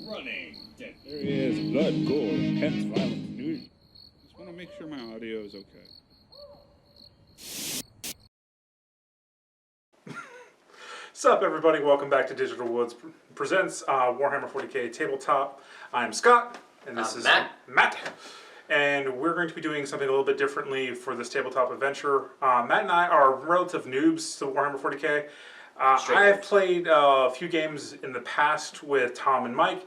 Running. There is blood, gore, hence violent news. Just want to make sure my audio is okay. What's up, everybody? Welcome back to Digital Woods Presents Warhammer 40k Tabletop. I'm Scott, and this is Matt. And we're going to be doing something a little bit differently for this tabletop adventure. Matt and I are relative noobs to Warhammer 40k. I have played a few games in the past with Tom and Mike,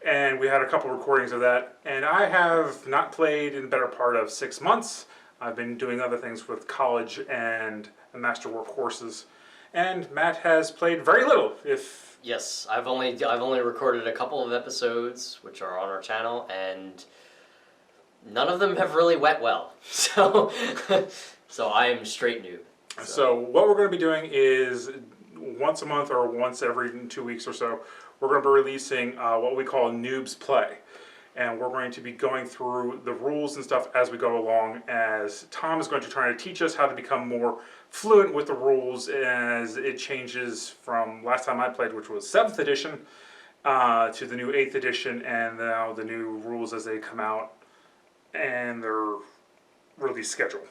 and we had a couple recordings of that. And I have not played in the better part of 6 months. I've been doing other things with college and Masterwork courses. And Matt has played very little, if... Yes, I've only recorded a couple of episodes, which are on our channel, and none of them have really went well. So, so I am straight noob. So what we're going to be doing is once a month or once every 2 weeks or so, we're going to be releasing what we call Noobs Play. And we're going to be going through the rules and stuff as we go along, as Tom is going to try to teach us how to become more fluent with the rules as it changes from last time I played, which was 7th edition, to the new 8th edition, and now the new rules as they come out and their release schedule.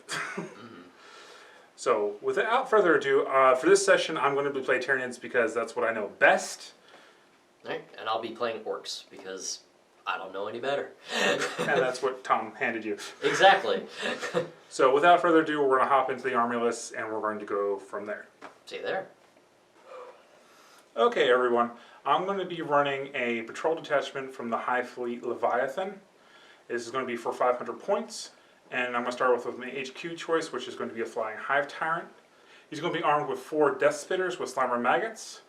So without further ado, for this session I'm going to be playing Tyranids because that's what I know best. Right, and I'll be playing Orkz because I don't know any better. And that's what Tom handed you. Exactly. So without further ado, we're going to hop into the army list and we're going to go from there. See you there. Okay, everyone. I'm going to be running a patrol detachment from the High Fleet Leviathan. This is going to be for 500 points. And I'm going to start with my HQ choice, which is going to be a Flying Hive Tyrant. He's going to be armed with 4 Death Spitters with Slimer Maggots.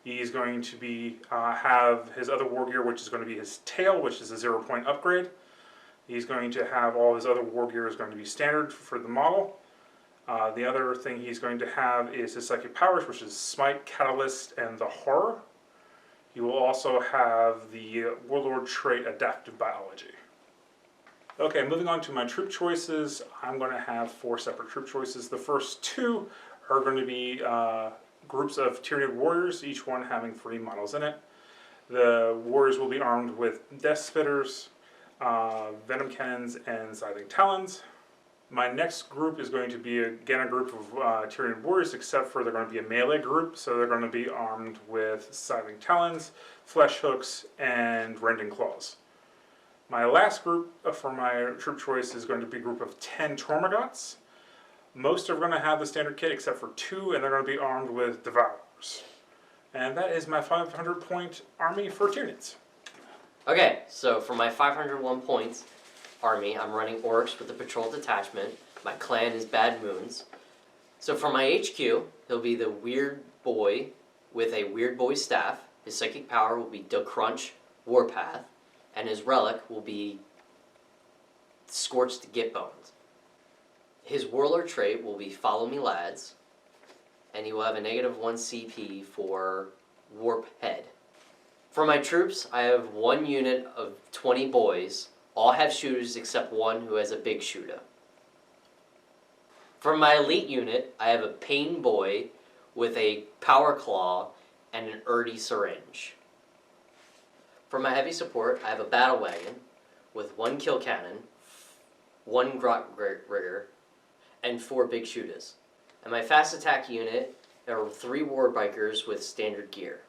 He's going to be have his other war gear, which is going to be his tail, which is a 0-point upgrade. He's going to have all his other war gear is going to be standard for the model. The other thing he's going to have is his psychic powers, which is Smite, Catalyst, and the Horror. He will also have the Warlord trait Adaptive Biology. Okay, moving on to my troop choices. I'm going to have 4 separate troop choices. The first 2 are going to be groups of Tyranid warriors, each one having 3 models in it. The warriors will be armed with Death Spitters, Venom Cannons, and Scything Talons. My next group is going to be again a group of Tyranid warriors, except for they're going to be a melee group, so they're going to be armed with Scything Talons, Flesh Hooks, and Rending Claws. My last group for my troop choice is going to be a group of 10 Tormagots. Most are going to have the standard kit except for 2, and they're going to be armed with Devourers. And that is my 500-point army for Tyranids. Okay, so for my 501 points army, I'm running Orkz with the patrol detachment. My clan is Bad Moons. So for my HQ, he'll be the Weird Boy with a Weird Boy staff. His psychic power will be the Crunch Warpath, and his relic will be Scorched Git Bones. His Warlord trait will be Follow Me Lads, and he will have a -1 CP for Warp Head. For my troops, I have 1 unit of 20 boys. All have shooters except 1 who has a big shooter. For my elite unit, I have a Pain Boy with a Power Claw and an Urdy Syringe. For my heavy support, I have a Battle Wagon with 1 Kill Cannon, 1 Grot Rigger, and 4 big shooters. And my fast attack unit are 3 War Bikers with standard gear.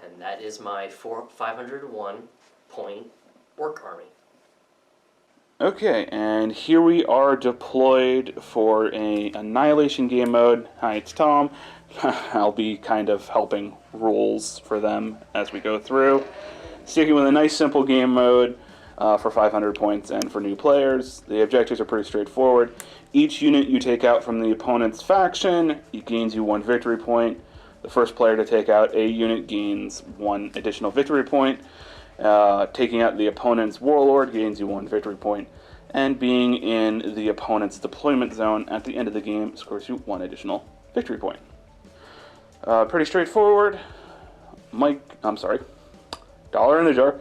And that is my 501 point Orc army. Okay, and here we are deployed for a Annihilation game mode. Hi, it's Tom. I'll be kind of helping rules for them as we go through. Sticking with a nice simple game mode for 500 points and for new players. The objectives are pretty straightforward. Each unit you take out from the opponent's faction, it gains you 1 victory point. The first player to take out a unit gains 1 additional victory point. Taking out the opponent's Warlord gains you 1 victory point. And being in the opponent's deployment zone at the end of the game scores you 1 additional victory point. Pretty straightforward. Dollar in the jar.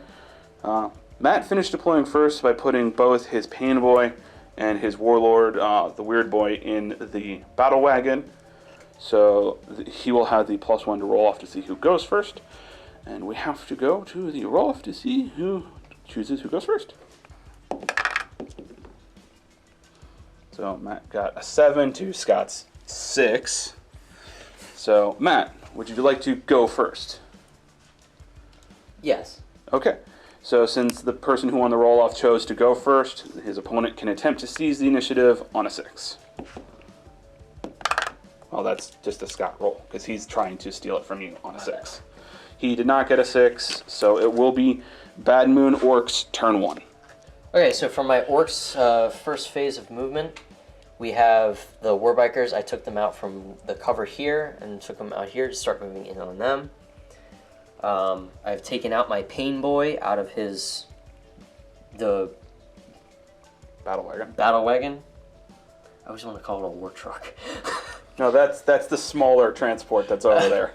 Matt finished deploying first by putting both his Pain Boy and his Warlord, the Weird Boy, in the Battle Wagon. So he will have the +1 to roll off to see who goes first. And we have to go to the roll-off to see who chooses who goes first. So Matt got a 7 to Scott's 6. So Matt, would you like to go first? Yes. Okay. So since the person who won the roll-off chose to go first, his opponent can attempt to seize the initiative on a 6. Well, that's just a Scott roll, because he's trying to steal it from you on a 6. He did not get a 6, so it will be Bad Moon Ork's turn 1. Okay, so for my Ork's first phase of movement, we have the Warbikers. I took them out from the cover here and took them out here to start moving in on them. I've taken out my Pain Boy out of the Battle wagon. I always want to call it a war truck. No, that's the smaller transport that's over there.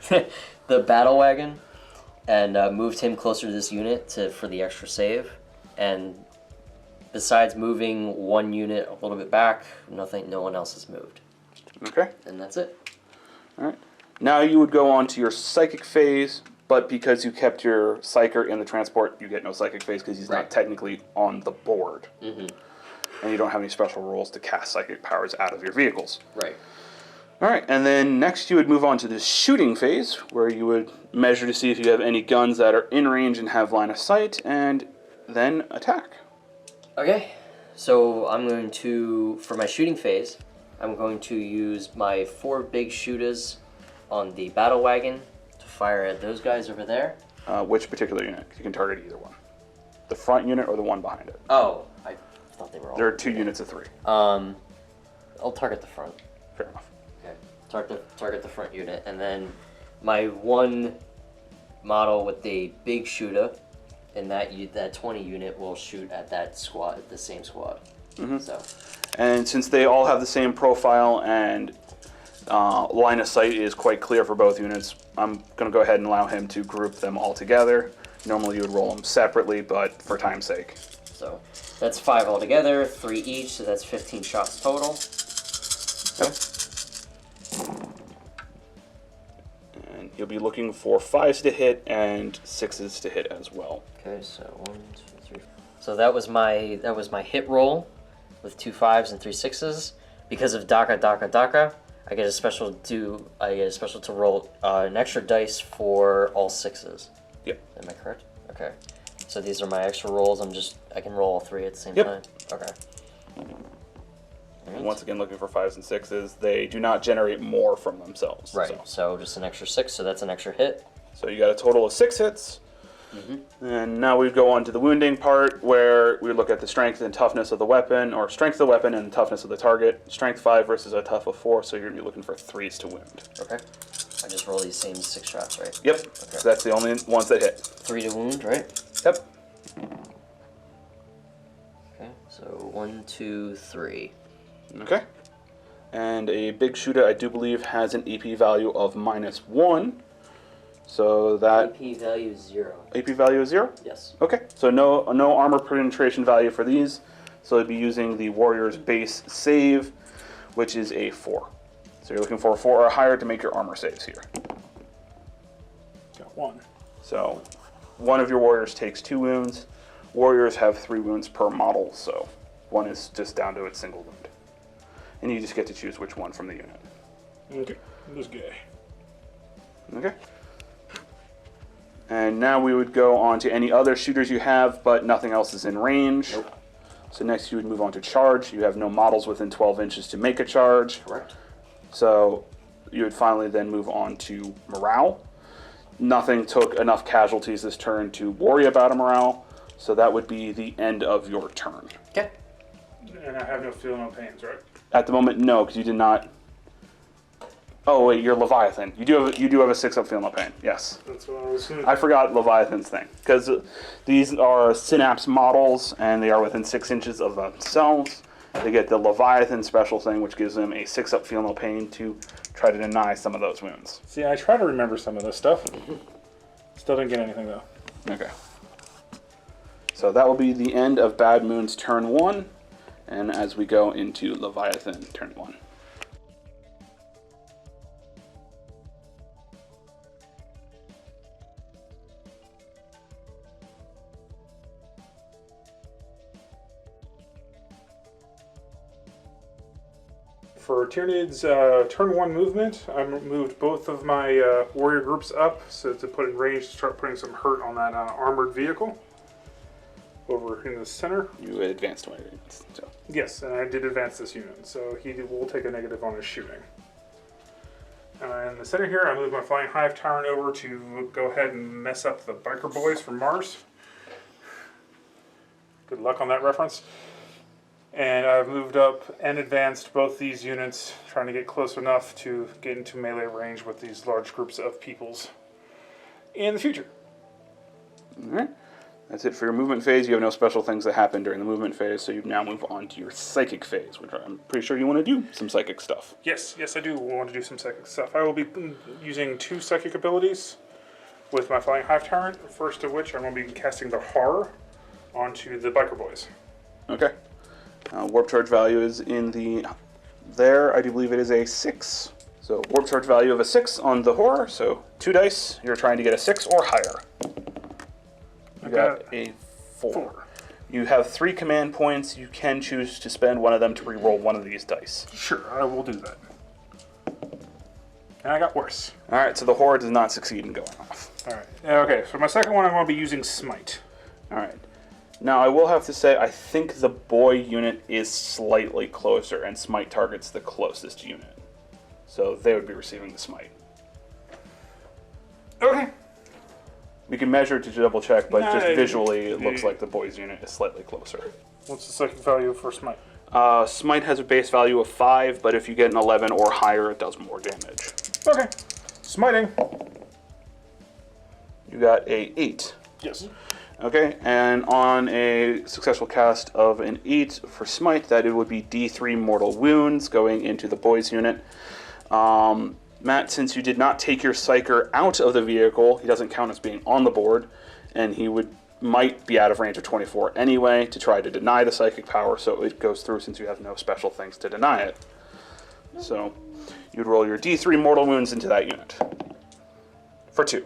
The battle wagon, and moved him closer to this unit for the extra save. And besides moving one unit a little bit back, no one else has moved. Okay. And that's it. All right. Now you would go on to your psychic phase, but because you kept your psyker in the transport, you get no psychic phase because he's not technically on the board. Mm-hmm. And you don't have any special rules to cast psychic powers out of your vehicles. Right. All right, and then next you would move on to the shooting phase, where you would measure to see if you have any guns that are in range and have line of sight, and then attack. Okay, so I'm going to, for my shooting phase, I'm going to use my 4 big shooters on the battle wagon to fire at those guys over there. Which particular unit? You can target either one. The front unit or the one behind it. Oh, I thought they were all... There are 2 units of 3. I'll target the front. Fair enough. Okay, target the front unit, and then my 1 model with the big shooter, and that 20 unit will shoot at that squad, the same squad. Mm-hmm. So, and since they all have the same profile and line of sight is quite clear for both units, I'm going to go ahead and allow him to group them all together. Normally you would roll them separately, but for time's sake. So that's 5 altogether, 3 each, so that's 15 shots total. Okay. And you'll be looking for 5s to hit and 6s to hit as well. Okay, so 1, 2, 3. So that was my hit roll with 2 5s and 3 6s. Because of DACA, I get a special to roll an extra dice for all 6s. Yep. Am I correct? Okay. So these are my extra rolls. I can roll all 3 at the same Yep. time. Okay. And once again, looking for 5s and 6s, they do not generate more from themselves. Right. So just an extra 6. So that's an extra hit. So you got a total of 6 hits. Mm-hmm. And now we go on to the wounding part, where we look at the strength and toughness of the weapon, or strength of the weapon and toughness of the target. Strength 5 versus a tough of 4, so you're going to be looking for 3s to wound. Okay. I just roll these same 6 shots, right? Yep. Okay. So that's the only ones that hit. 3 to wound, right? Yep. Okay. So 1, 2, 3. Okay. And a big shooter, I do believe, has an AP value of -1. So that AP value is 0. AP value is 0? Yes. Okay. So no armor penetration value for these. So I'd be using the warrior's base save, which is a 4. So you're looking for a 4 or higher to make your armor saves here. Got 1. So one of your warriors takes 2 wounds. Warriors have 3 wounds per model, so one is just down to its single wound. And you just get to choose which one from the unit. Okay, this guy. Okay. And now we would go on to any other shooters you have, but nothing else is in range. Nope. So next you would move on to charge. You have no models within 12 inches to make a charge. Correct. So you would finally then move on to morale. Nothing took enough casualties this turn to worry about a morale, so that would be the end of your turn. Okay. And I have no feel, no pains, right? At the moment, no, because you did not. Oh wait, you're Leviathan. You do have a 6-up feel no pain. Yes. That's what I was saying. I forgot Leviathan's thing, because these are Synapse models, and they are within 6 inches of themselves. They get the Leviathan special thing, which gives them a 6-up feel no pain to try to deny some of those wounds. See, I try to remember some of this stuff. Still didn't get anything, though. Okay. So that will be the end of Bad Moon's turn 1, and as we go into Leviathan turn 1. for Tyranids, turn 1 movement, I moved both of my warrior groups up so to put in range to start putting some hurt on that armored vehicle over in the center. You advanced 20 units. So. Yes, and I did advance this unit, so he will take a negative on his shooting. In the center here, I moved my Flying Hive Tyrant over to go ahead and mess up the biker boys from Mars. Good luck on that reference. And I've moved up and advanced both these units, trying to get close enough to get into melee range with these large groups of peoples in the future. Alright. That's it for your movement phase. You have no special things that happen during the movement phase, so you now move on to your psychic phase, which I'm pretty sure you want to do some psychic stuff. Yes, I do want to do some psychic stuff. I will be using 2 psychic abilities with my Flying Hive Tyrant, first of which I'm going to be casting the Horror onto the biker boys. Okay. Warp charge value is in there. I do believe it is a 6. So warp charge value of a 6 on the horror. So 2 dice. You're trying to get a 6 or higher. You got a 4. You have 3 command points. You can choose to spend one of them to re-roll one of these dice. Sure, I will do that. And I got worse. All right. So the horror does not succeed in going off. All right. Okay. For my second one, I'm going to be using Smite. All right. Now, I will have to say, I think the boy unit is slightly closer, and Smite targets the closest unit. So they would be receiving the Smite. Okay. We can measure to double check, but just visually, it looks like the boy's unit is slightly closer. What's the psychic value for Smite? Smite has a base value of 5, but if you get an 11 or higher, it does more damage. Okay. Smiting. You got a 8. Yes. Okay, and on a successful cast of an 8 for Smite, that it would be D3 mortal wounds going into the boys unit. Matt, since you did not take your Psyker out of the vehicle, he doesn't count as being on the board, and he might be out of range of 24 anyway to try to deny the psychic power, so it goes through since you have no special things to deny it. So you'd roll your D3 mortal wounds into that unit for 2.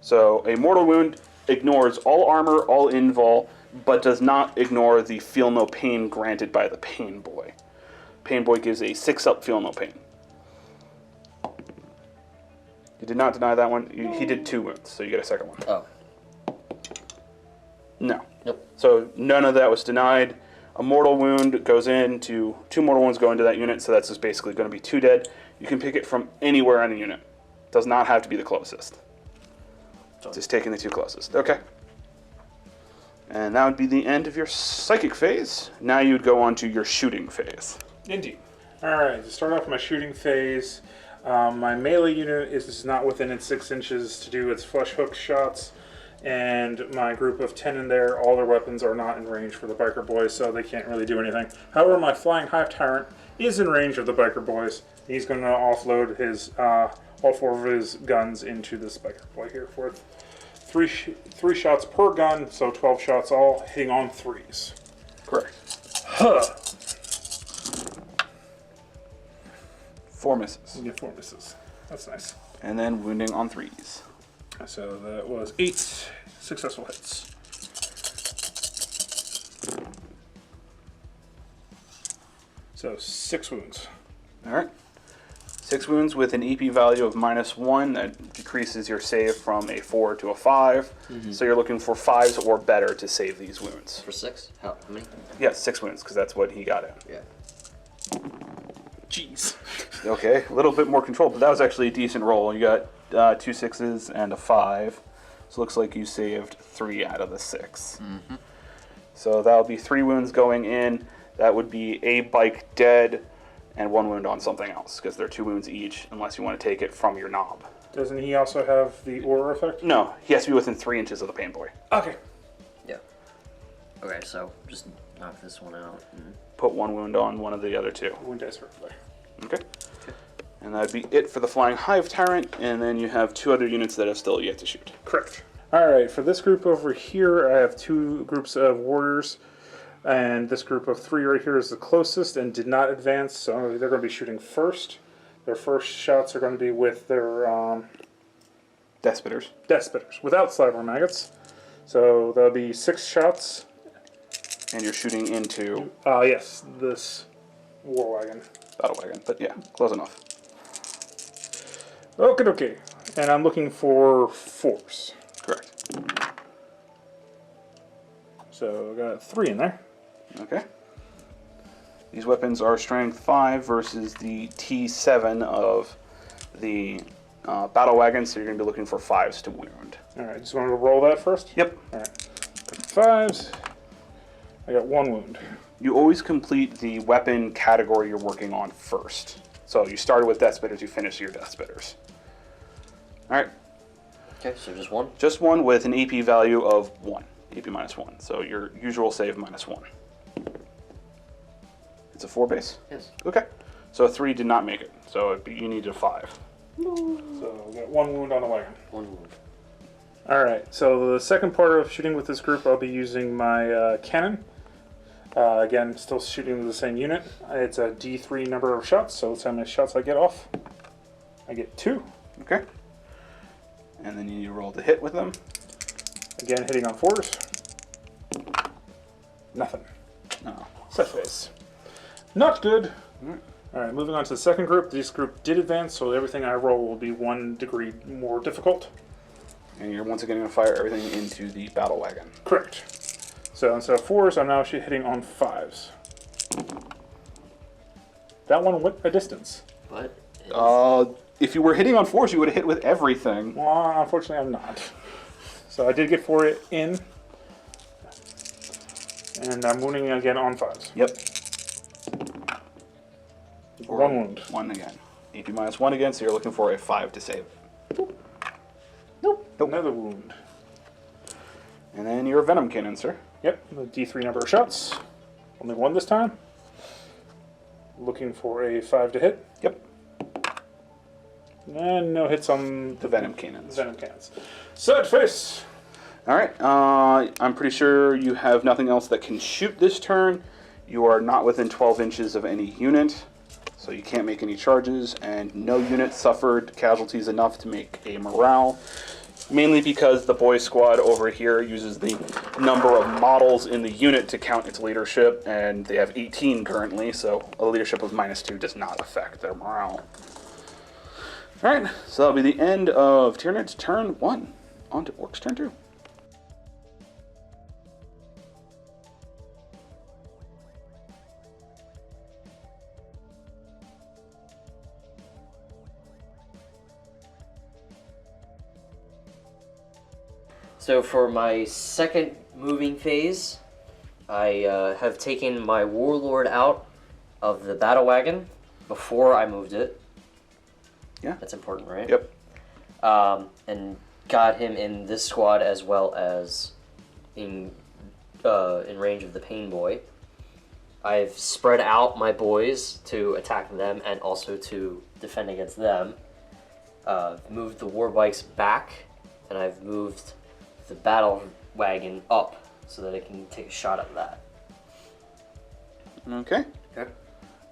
So a mortal wound ignores all armor, all invul, but does not ignore the feel no pain granted by the Pain Boy. Pain Boy gives a 6-up feel no pain. You did not deny that one. He did 2 wounds, so you get a second one. Oh. No. Nope. So none of that was denied. A mortal wound goes into 2 mortal wounds go into that unit, so that's just basically going to be 2 dead. You can pick it from anywhere on the unit. Does not have to be the closest. Just taking the 2 closest. Okay. And that would be the end of your psychic phase. Now you'd go on to your shooting phase. Indeed. Alright, to start off my shooting phase, my melee unit is not within its 6 inches to do its flesh hook shots, and my group of 10 in there, all their weapons are not in range for the biker boys, so they can't really do anything. However, my Flying Hive Tyrant is in range of the biker boys. He's going to offload his all 4 of his guns into this biker boy here for 3 shots per gun, so 12 shots all, hitting on 3s. Correct. Huh. 4 misses. You get 4 misses. That's nice. And then wounding on 3s. So that was 8 successful hits. So 6 wounds. Alright. 6 wounds with an EP value of -1. That decreases your save from a 4 to a 5. Mm-hmm. So you're looking for 5s or better to save these wounds. For 6? How many? Yeah, 6 wounds, because that's what he got in. Yeah. Jeez. Okay, a little bit more control, but that was actually a decent roll. You got 2 6s and a 5. So it looks like you saved 3 out of the 6. Mm-hmm. So that'll be 3 wounds going in. That would be a bike dead and 1 wound on something else, because they're 2 wounds each, unless you want to take it from your knob. Doesn't he also have the aura effect? No, he has to be within 3 inches of the Pain Boy. Okay. Yeah. Okay, so just knock this one out. And... Put 1 wound on one of the other 2. Wound dice for play. Okay. And that'd be it for the Flying Hive Tyrant, and then you have 2 other units that have still yet to shoot. Correct. Alright, for this group over here, I have 2 groups of warriors, and this group of 3 right here is the closest and did not advance, so they're going to be shooting first. Their first shots are going to be with their Deathspitters. Deathspitters, without Sliver Maggots. So that'll be 6 shots. And you're shooting into... Yes, this war wagon. Battle wagon, but yeah, close enough. Okay. And I'm looking for force. Correct. So I got 3 in there. Okay. These weapons are strength 5 versus the T7 of the battle wagon, so you're going to be looking for 5s to wound. Alright, just want to roll that first? Yep. Alright. 5s. I got 1 wound. You always complete the weapon category you're working on first. So you started with death spitters, you finish your death spitters. Alright. Okay, so just 1. Just 1 with an AP value of 1. AP -1. So your usual save -1. It's a 4 base? Yes. Okay. So a 3 did not make it. So you need a 5. So I got 1 wound on the wagon. 1 wound. Alright, so the second part of shooting with this group, I'll be using my cannon. Again, still shooting with the same unit. It's a D3 number of shots, so let's see how many shots I get off. I get 2. Okay. And then you need to roll to hit with them. Again, hitting on 4s. Nothing. No. Set face. Not good. Alright. Alright, moving on to the second group. This group did advance, so everything I roll will be 1 degree more difficult. And you're once again going to fire everything into the battle wagon. Correct. So instead of 4s, I'm now actually hitting on 5s. That one went a distance. What? If you were hitting on 4s, you would have hit with everything. Well, unfortunately, I'm not. So I did get 4 in. And I'm wounding again on 5s. Yep. 1 wound. 1 again. AP -1 again, so you're looking for a 5 to save. Nope. Another wound. And then your venom cannon, sir. Yep, the D3 number of shots. Only 1 this time. Looking for a 5 to hit. Yep. And no hits on The venom cannons. venom cannons. Set face! Alright, I'm pretty sure you have nothing else that can shoot this turn. You are not within 12 inches of any unit, so you can't make any charges, and no unit suffered casualties enough to make a morale. Mainly because the boy squad over here uses the number of models in the unit to count its leadership, and they have 18 currently, so a leadership of -2 does not affect their morale. Alright, so that'll be the end of Tyranids turn 1. On to Orkz turn 2. So for my second moving phase, I have taken my warlord out of the battle wagon before I moved it. Yeah. That's important, right? Yep. And got him in this squad as well as in range of the pain boy. I've spread out my boys to attack them and also to defend against them. Moved the war bikes back, and I've moved the battle wagon up so that it can take a shot at that. Okay. Okay.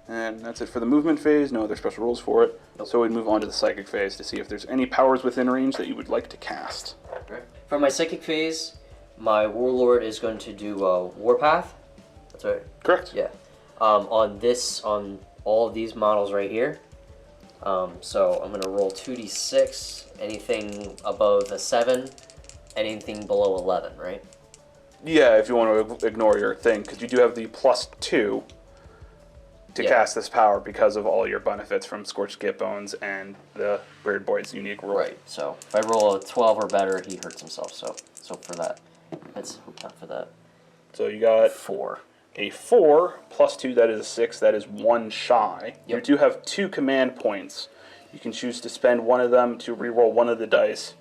And that's it for the movement phase. No other special rules for it. Nope. So we'd move on to the psychic phase to see if there's any powers within range that you would like to cast. Okay. For my psychic phase, my warlord is going to do warpath. That's right. Correct. Yeah. On all of these models right here. So I'm gonna roll 2d6. Anything above a 7, anything below 11, right? Yeah, if you want to ignore your thing, because you do have the +2 to Yeah. cast this power because of all your benefits from Scorched Get Bones and the Weird Boy's unique rule. Right. So if I roll a 12 or better, he hurts himself. So for that, that's not for that. So you got 4. a 4 +2, that is a 6, that is 1 shy. You Yep. do have 2 command points. You can choose to spend one of them to reroll one of the dice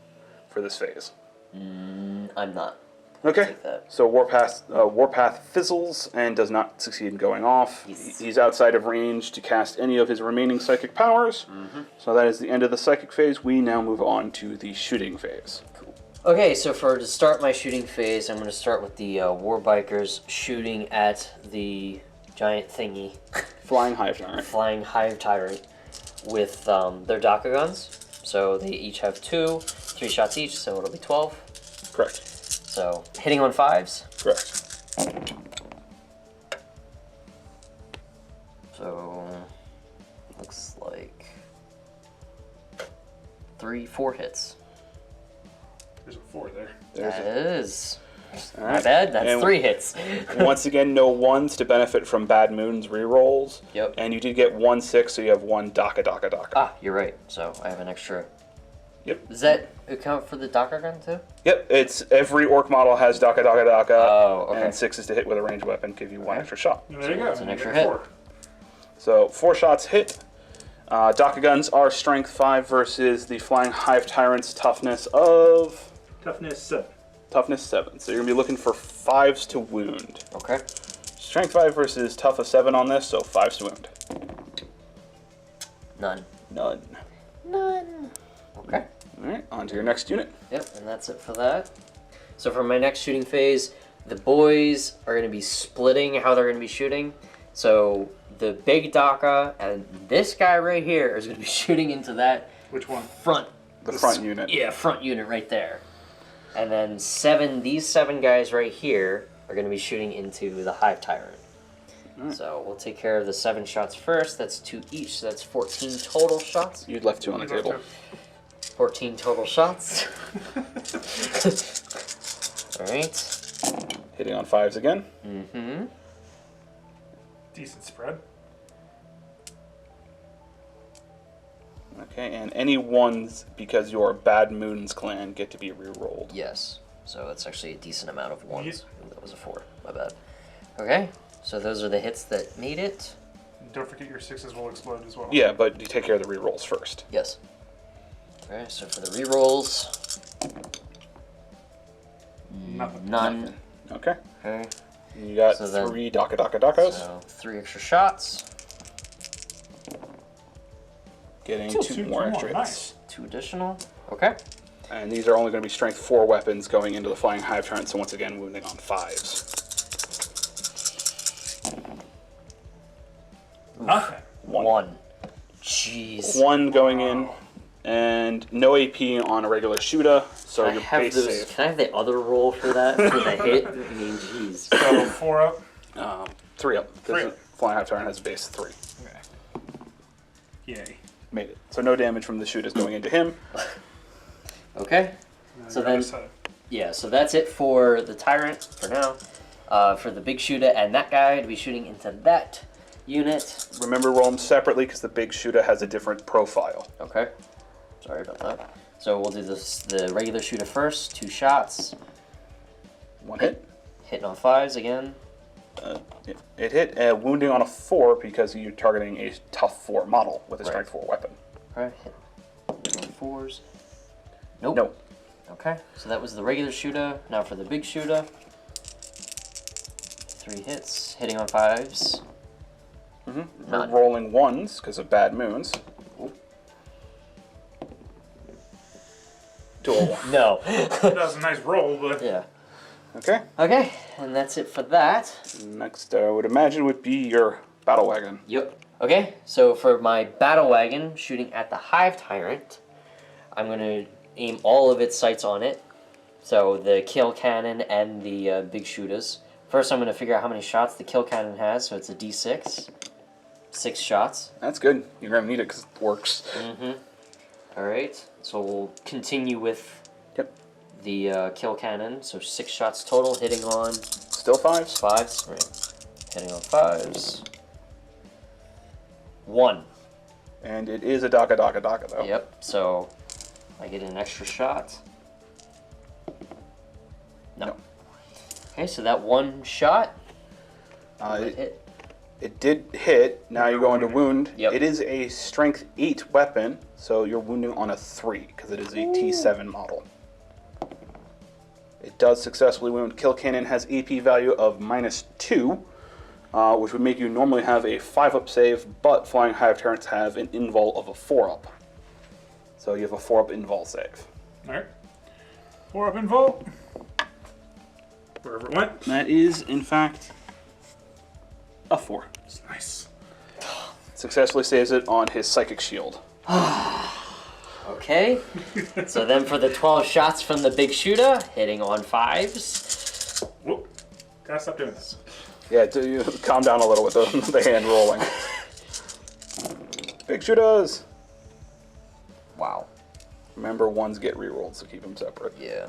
for this phase. I'm not. Okay. Take that. So Warpath fizzles and does not succeed in going off. Yes. He's outside of range to cast any of his remaining psychic powers. So that is the end of the psychic phase. We now move on to the shooting phase. Okay, so to start my shooting phase, I'm going to start with the war bikers shooting at the giant thingy, Flying Hive Tyrant. flying hive tyrant, with their Daka guns. So they each have 3 shots each, so it'll be 12. Correct. So hitting on 5s. Correct. So 4 hits. There's a 4 there. That is. All My right. bad, that's And 3 hits. Once again, no ones to benefit from Bad Moon's rerolls. Yep. And you did get 1 6, so you have 1 Daka. Ah, you're right. So I have an extra. Yep. Does that account for the Daka gun too? Yep, it's every orc model has Daka. Oh, okay. And 6 is to hit with a ranged weapon, give you 1 extra shot. There you go. That's an You extra get hit. 4. So 4 shots hit. Daka guns are strength 5 versus the Flying Hive Tyrant's toughness of Toughness 7. toughness 7. So you're gonna be looking for 5s to wound. Okay. Strength 5 versus tough of 7 on this, so 5s to wound. None. None. None. Okay. All right, on to your next unit. Yep, and that's it for that. So for my next shooting phase, the boys are going to be splitting how they're going to be shooting. So the big Daka and this guy right here is going to be shooting into that Which one? front. The front unit. Yeah, front unit right there. And then these 7 guys right here are going to be shooting into the Hive Tyrant. So we'll take care of the 7 shots first. That's 2 each, so that's 14 total shots. You'd left 2 on the table. 14 total shots. Alright. Hitting on 5s again. Mm-hmm. Decent spread. Okay, and any 1s, because you're Bad Moon's clan, get to be re-rolled. Yes. So it's actually a decent amount of 1s. Yeah. Ooh, that was a 4. My bad. Okay. So those are the hits that made it. And don't forget your 6s will explode as well. Yeah, but you take care of the re-rolls first. Yes. Okay, so for the rerolls, Nothing. none. Okay. Okay. You got So then- 3 Dakos. So 3 extra shots, Getting Two 2 more extra hits. nice. 2 additional. Okay. And these are only going to be strength 4 weapons going into the Flying Hive Tyrant, so once again, wounding on 5s. Nothing. 1. Jeez. 1 going in, and no AP on a regular shooter, so Can I your have base those? save. Can I have the other roll for that for the hit? I mean, jeez. So 4 up. 3 up. 3 Because up. the Flying Hive Tyrant has a base 3. Okay. Yay. Made it. So no damage from the shooters going into him. Okay. Now So your then- other side. Yeah. So that's it for the tyrant for now. For the big shooter and that guy to be shooting into that unit. Remember, roll them separately because the big shooter has a different profile. Okay. Sorry about that. So we'll do the regular shooter first. 2 shots. 1 hit. Hitting on 5s again. It hit, wounding on a 4 because you're targeting a tough 4 model with a Right. strength 4 weapon. Alright, hit on 4s. Nope. No. Okay, so that was the regular shooter. Now for the big shooter. 3 hits, hitting on 5s. We're None. rolling 1s because of Bad Moons. Ooh. 2 or 1. No. That was a nice roll, but Yeah. Okay. Okay, and that's it for that. Next, I would imagine would be your battle wagon. Yep. Okay, so for my battle wagon shooting at the Hive Tyrant, I'm going to aim all of its sights on it. So the kill cannon and the big shooters. First, I'm going to figure out how many shots the kill cannon has, so it's a d6. 6 shots. That's good. You're going to need it because it works. Alright, so we'll continue with Yep. the kill cannon. So 6 shots total, hitting on Still 5s. 5s. Right. Hitting on 5s. 1. And it is a Daka though. Yep, so I get an extra shot. No. Okay, so that 1 shot. It, Hit. it did hit. Now you're going to wound. Yep. It is a strength 8 weapon, so you're wounding on a 3 because it is a T7 model. It does successfully wound. Kill Cannon has AP value of -2, which would make you normally have a 5-up save, but Flying Hive Tyrants have an invul of a 4-up. So you have a 4-up invul save. alright. 4 up in vault. Wherever it went. That is, in fact, a 4. It's nice. Successfully saves it on his Psychic Shield. Okay, so then for the 12 shots from the big shooter, hitting on 5s. Whoop. Gotta stop doing this. Yeah, you calm down a little with the hand rolling. Big shooters! Wow. Remember, ones get rerolled, so keep them separate. Yeah.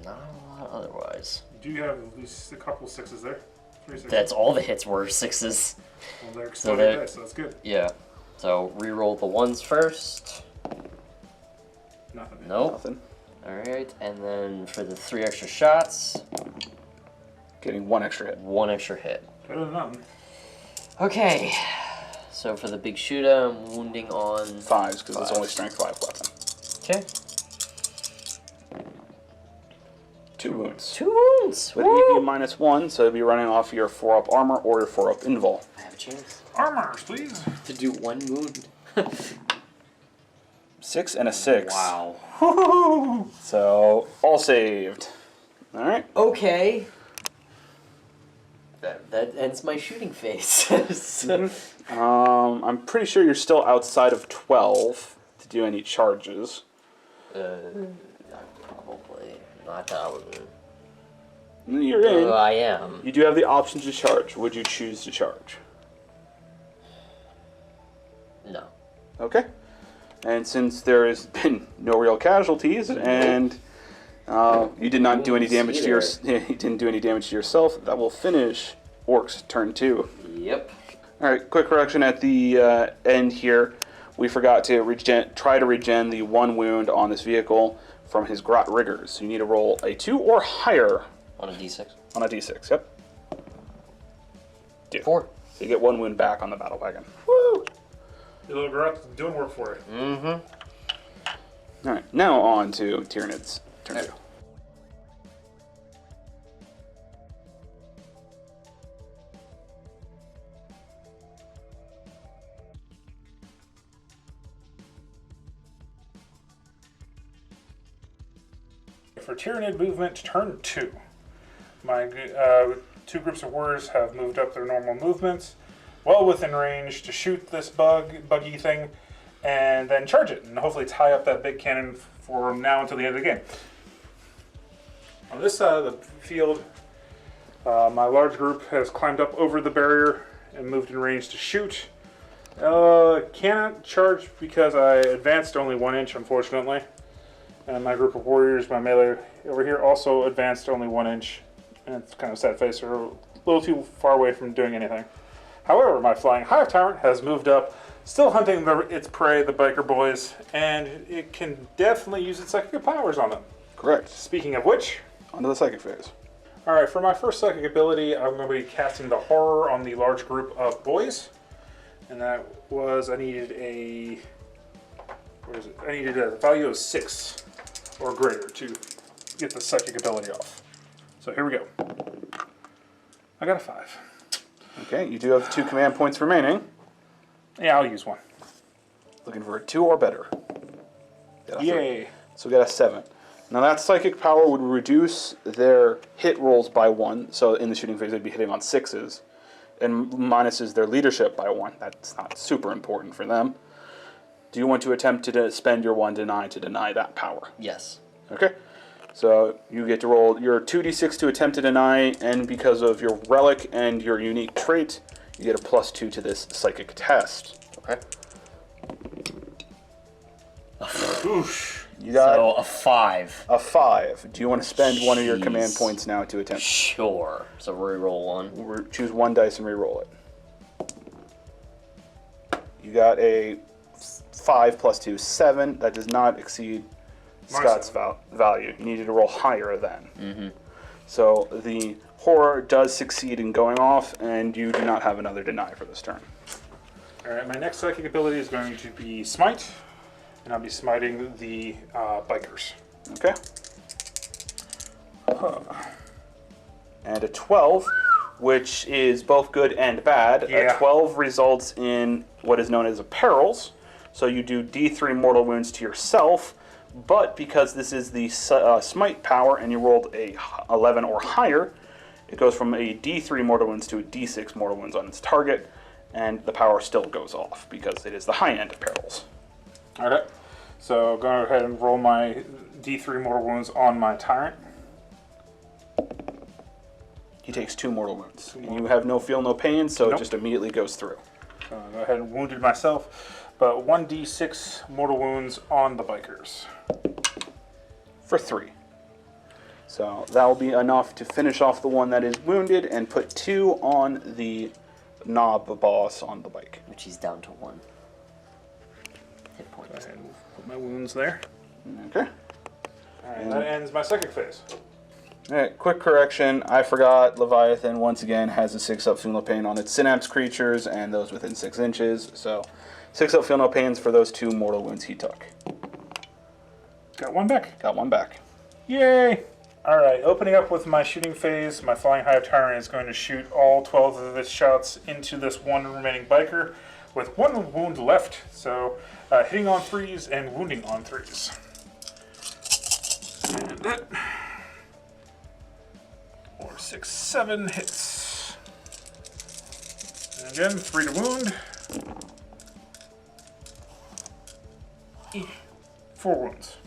Not a lot otherwise. You do have at least a couple sixes there. 3 6s. That's all the hits were 6s. Well, they're So exploding dice, so that's good. Yeah. So reroll the 1s first. Nothing. Nope. Nothing. Alright, and then for the 3 extra shots, Getting 1 extra hit. 1 extra hit. Better than nothing. Okay. So for the big shooter, I'm wounding on 5s, because it's only 5s. strength 5 weapon. Okay. 2 wounds. 2 wounds! With Woo! EP -1, so you'll be running off your 4-up armor or your 4-up invul. I have a chance Armors, please. to do 1 wound. 6 and a 6. Wow. So, all saved. Alright. Okay. That ends my shooting phase. So- I'm pretty sure you're still outside of 12 to do any charges. Probably. Not that one. You're in. I am. You do have the option to charge. Would you choose to charge? No. Okay. And since there has been no real casualties and you did not do any damage to you didn't do any damage to yourself, that will finish Ork's turn 2. Yep. All right, quick correction at the end here. We forgot to try to regen the 1 wound on this vehicle from his grot riggers. So you need to roll a 2 or higher On a d6. on a d6. Yep. 4. So you get 1 wound back on the battle wagon. Woo! Your little girl doing work for you. Mm-hmm. All right, now on to Tyranids. Turn 2. For Tyranid movement, turn 2. My 2 groups of warriors have moved up their normal movements, well within range to shoot this buggy thing, and then charge it, and hopefully tie up that big cannon for now until the end of the game. On this side of the field, my large group has climbed up over the barrier and moved in range to shoot. Cannot charge because I advanced only 1 inch, unfortunately. And my group of warriors, my melee over here, also advanced only 1 inch. And it's kind of sad face, they're a little too far away from doing anything. However, my flying hive tyrant has moved up, still hunting its prey, the biker boys, and it can definitely use its psychic powers on them. Correct. Speaking of which, Onto the psychic phase. alright, for my first psychic ability, I'm going to be casting the horror on the large group of boys. And that was, I needed a value of 6 or greater to get the psychic ability off. So here we go. I got a 5. Okay, you do have 2 command points remaining. Yeah, I'll use 1. Looking for a 2 or better. Got a 3. Yay. So we got a 7. Now that psychic power would reduce their hit rolls by 1. So in the shooting phase, they'd be hitting on 6s. And minuses their leadership by 1. That's not super important for them. Do you want to attempt to spend your 1 deny to deny that power? Yes. Okay. So you get to roll your 2d6 to attempt to deny, and because of your relic and your unique trait, you get a +2 to this psychic test. Okay. Oof. You got So a 5. a 5. Do you want to spend 1 of your command Jeez. points now to attempt? Sure. So reroll 1. Choose 1 dice and re-roll it. You got a 5 + 2, 7. That does not exceed Scott's value. You needed to roll higher then. Mm-hmm. So the horror does succeed in going off, and you do not have another deny for this turn. Alright, my next psychic ability is going to be Smite. And I'll be smiting the bikers. Okay. And a 12, which is both good and bad. Yeah. A 12 results in what is known as a perils. So you do D3 mortal wounds to yourself, but because this is the smite power and you rolled a 11 or higher, it goes from a D3 mortal wounds to a D6 mortal wounds on its target, and the power still goes off because it is the high end of perils. Okay, so go ahead and roll my D3 mortal wounds on my tyrant. He takes 2 mortal wounds. And you have no feel, no pain, so Nope. it just immediately goes through. So go ahead and wounded myself. but 1d6 mortal wounds on the bikers. For 3. So that will be enough to finish off the one that is wounded and put 2 on the knob boss on the bike. Which he's down to 1 hit point. Go ahead and put my wounds there. Okay. Alright, that ends my psychic phase. Alright, quick correction. I forgot Leviathan once again has a 6-up feel no pain on its synapse creatures and those within 6 inches. So 6-up feel no pains for those 2 mortal wounds he took. Got one back. Got 1 back. Yay! Alright, opening up with my shooting phase, my Flying Hive Tyrant is going to shoot all 12 of its shots into this one remaining biker with 1 wound left. So hitting on 3s and wounding on 3s. And that. 4, 6, 7 hits. And again, 3 to wound. 4 wounds.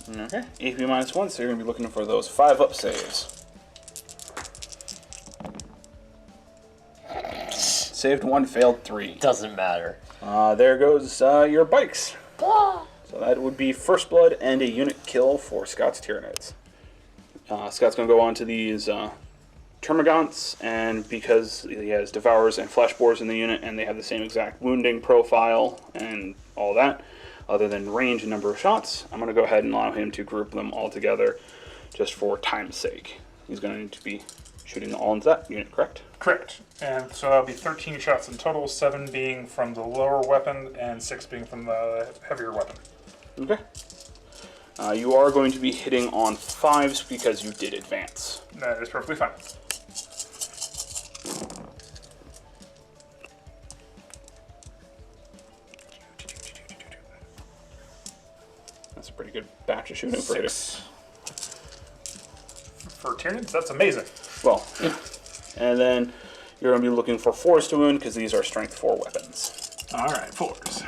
Okay. AP -1, so you're going to be looking for those 5-up saves. Saved 1, failed 3. Doesn't matter. There goes your bikes. So that would be First Blood and a unit kill for Scott's Tyranids. Scott's going to go on to these Termagants, and because he has Devourers and Fleshbores in the unit, and they have the same exact wounding profile and all that, other than range and number of shots, I'm going to go ahead and allow him to group them all together just for time's sake. He's going to be shooting all into that unit, correct? Correct. And so that'll be 13 shots in total, 7 being from the lower weapon and 6 being from the heavier weapon. Okay. You are going to be hitting on 5s because you did advance. That is perfectly fine. That's a pretty good batch of shooting for you. 6. For Tyranids, that's amazing. Well, yeah. And then you're going to be looking for 4s to wound because these are strength 4 weapons. Alright, 4s.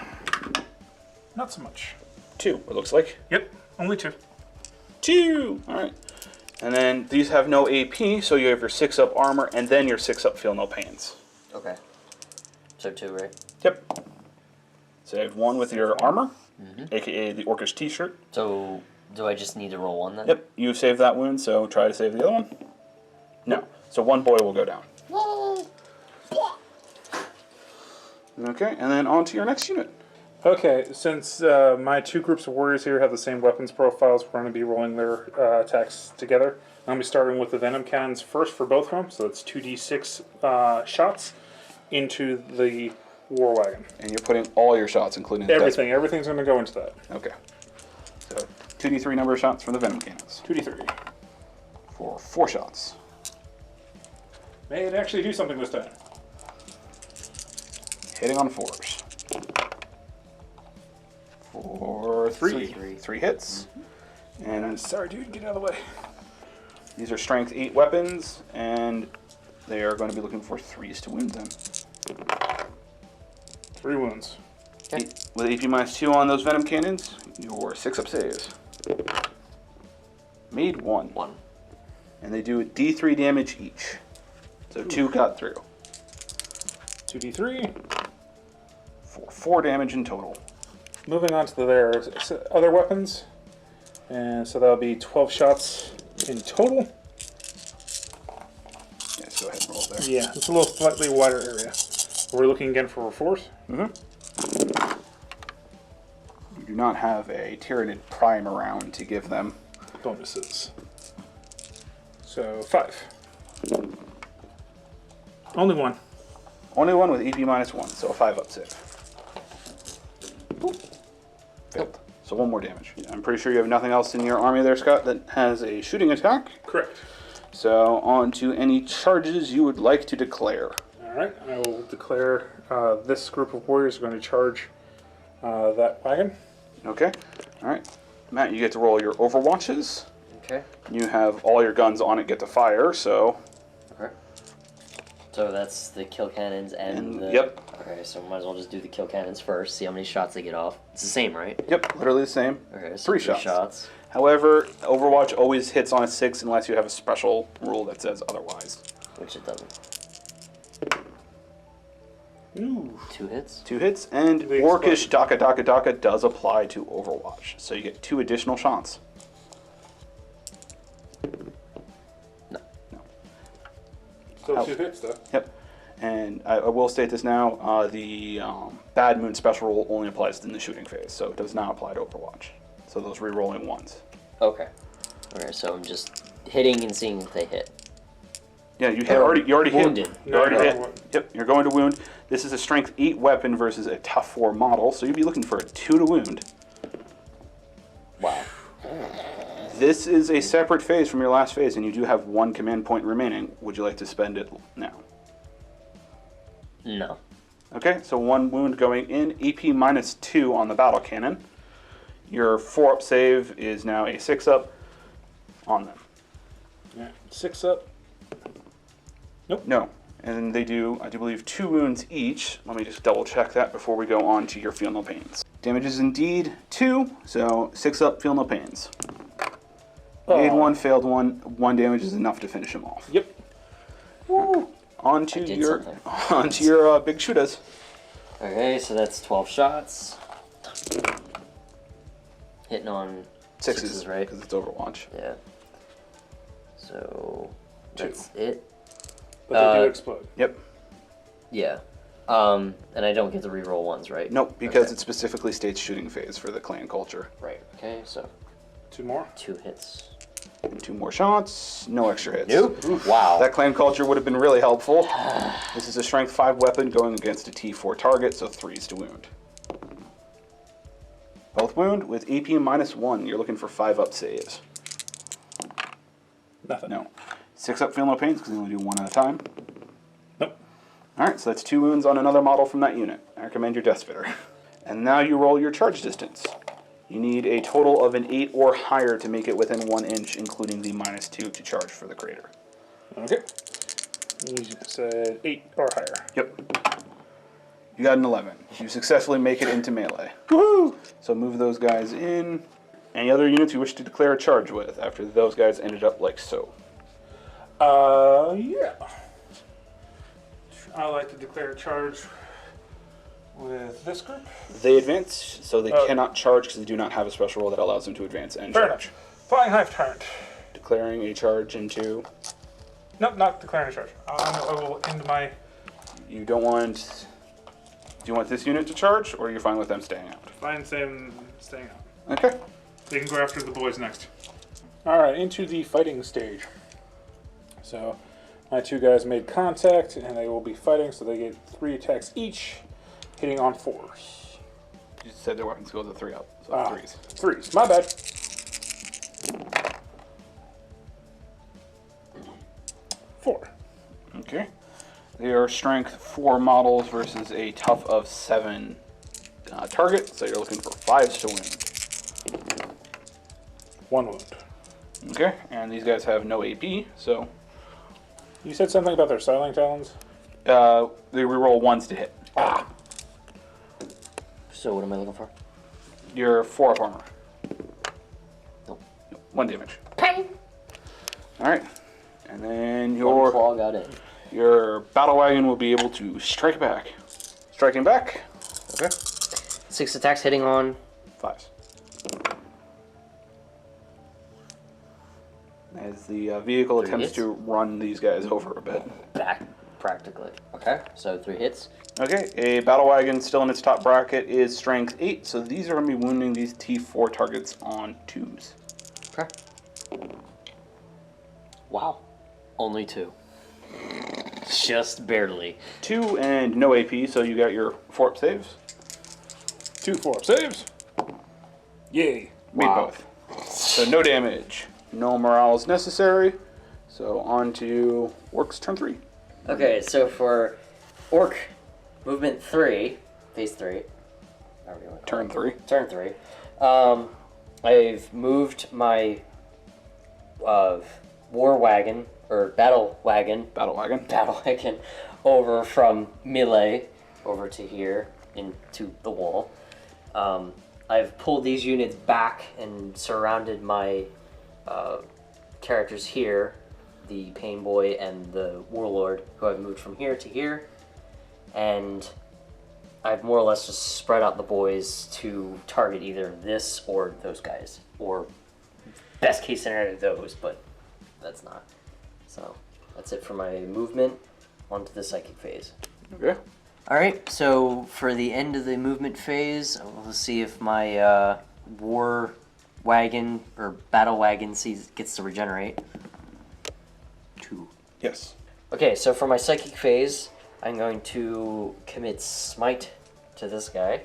Not so much. 2, it looks like. Yep, only 2. 2! Alright. And then these have no AP, so you have your 6-up armor and then your 6-up feel no pains. Okay. So 2, right? Yep. Saved 1 with your armor, aka the Orkz t-shirt. So do I just need to roll 1 then? Yep, you saved that wound, so try to save the other one. No. So 1 boy will go down. Okay, and then on to your next unit. Okay, since my 2 groups of warriors here have the same weapons profiles, we're going to be rolling their attacks together. I'm going to be starting with the Venom Cannons first for both of them, so it's 2d6 shots into the War Wagon. And you're putting all your shots, including Everything. Everything's going to go into that. Okay. So 2d3 number of shots from the Venom Cannons. 2d3. For 4 shots. May it actually do something this time. Hitting on 4s. For 3. 3 hits. And Sorry, dude, get out of the way. these are strength 8 weapons, and they are going to be looking for 3s to wound them. 3 wounds. Okay. With AP -2 on those Venom Cannons, your 6-up saves. Made 1. 1. And they do D3 damage each. So 2 got through. 2d3. For 4 damage in total. Moving on to their other weapons. And so that'll be 12 shots in total. Yes, go ahead and roll there. Yeah, it's a little slightly wider area. We're looking again for 4s. You do not have a Tyranid Prime around to give them. Bonuses. So 5. Only 1. Only 1 with EP -1, so a 5-up save. Failed. So 1 more damage. I'm pretty sure you have nothing else in your army there, Scott, that has a shooting attack. Correct. So on to any charges you would like to declare. Alright, I will declare this group of warriors are going to charge that wagon. Okay. Alright. Matt, you get to roll your Overwatches. Okay. You have all your guns on it get to fire, so... Okay. So that's the kill cannons and the... Yep. Okay, so might as well just do the kill cannons first, see how many shots they get off. It's the same, right? Yep, literally the same. Okay, so 3 shots. However, Overwatch always hits on a 6 unless you have a special rule that says otherwise. Which it doesn't. Ooh. 2 hits. 2 hits, and They Orkish explode. Daka Daka Daka does apply to Overwatch, so you get 2 additional shots. No. Still 2 hits, though. Yep. And I will state this now, the Bad Moon special rule only applies in the shooting phase, so it does not apply to Overwatch. So those re-rolling ones. Okay. Okay, so I'm just hitting and seeing if they hit. Yeah, you already wounded. hit. You already No, hit. no. Yep, you're going to wound. This is a strength 8 weapon versus a tough 4 model, so you'd be looking for a 2 to wound. Wow. This is a separate phase from your last phase, and you do have 1 command point remaining. Would you like to spend it now? No. Okay, so 1 wound going in, EP minus 2 on the battle cannon. Your 4-up save is now a 6-up on them. Yeah. 6 up. No, and they do, I do believe, 2 wounds each. Let me just double check that before we go on to your feel no pains. Damage is indeed 2, so 6-up, feel no pains. Made 1, failed 1. 1 damage is enough to finish him off. Yep. Woo! Onto did your something. big shooters. Okay, so that's 12 shots. Hitting on sixes, right? Because it's Overwatch. Yeah. So 2. that's it. But they do explode. Yep. Yeah. And I don't get to reroll ones, right? Nope, because Okay. it specifically states shooting phase for the clan culture. Right. Okay, so 2 more. 2 hits. And 2 more shots, no extra hits. Nope. Wow. That clan culture would have been really helpful. This is a strength 5 weapon going against a T4 target, so 3s to wound. Both wound with AP minus 1. You're looking for 5-up saves. Nothing. No. 6-up feel no pains because they only do 1 at a time. Nope. Alright, so that's 2 wounds on another model from that unit. I recommend your Death Spitter. And now you roll your charge distance. You need a total of an 8 or higher to make it within 1 inch, including the minus 2 to charge for the crater. Okay. You said 8 or higher. Yep. You got an 11. You successfully make it into melee. Woohoo! So move those guys in. Any other units you wish to declare a charge with after those guys ended up like so? Yeah. I like to declare a charge with this group. They advance, so they Oh. cannot charge because they do not have a special rule that allows them to advance and Fair charge. enough. Flying Hive Tyrant. Declaring a charge into... Nope, not declaring a charge. I will end my... You don't want... Do you want this unit to charge, or you're fine with them staying out? Fine, staying out. Okay. They can go after the boys next. Alright, into the fighting stage. So, my 2 guys made contact, and they will be fighting, so they get 3 attacks each, hitting on 4s. You said their weapons go to 3 up, so 3s. 3s, my bad. 4. Okay. They are strength 4 models versus a tough of 7 target, so you're looking for 5s to wound. 1 wound. Okay, and these guys have no AP, so You said something about their styling talons? they reroll 1s to hit. So what am I looking for? Your 4-up armor. Nope. 1 damage. Alright. And then One your claw got in. battle wagon will be able to strike back. Striking back. Okay. 6 attacks hitting on 5s. As the vehicle 3 attempts hits? to run these guys over a bit. back, practically. Okay, so 3 hits. Okay, a battle wagon still in its top bracket is strength 8, so these are going to be wounding these T4 targets on 2s. Okay. Wow. Only 2. Just barely. 2 and no AP, so you got your 4-up saves. 2 4 saves. Yay. Made Wow. both. So no damage. No morale is necessary. So on to Orkz turn 3. Okay, so for Orc movement 3, phase 3. However you want to call Turn 3. it. Turn 3. I've moved my war wagon, or battle wagon, Battle wagon. over from melee over to here into the wall. I've pulled these units back and surrounded my characters here, the Pain Boy and the Warlord, who I've moved from here to here, and I've more or less just spread out the boys to target either this or those guys, or best case scenario those, but that's not. So that's it for my movement. On to the psychic phase. Okay. Alright, so for the end of the movement phase, we'll see if my war wagon or battle wagon gets to regenerate. 2. Yes. Okay, so for my psychic phase, I'm going to commit smite to this guy.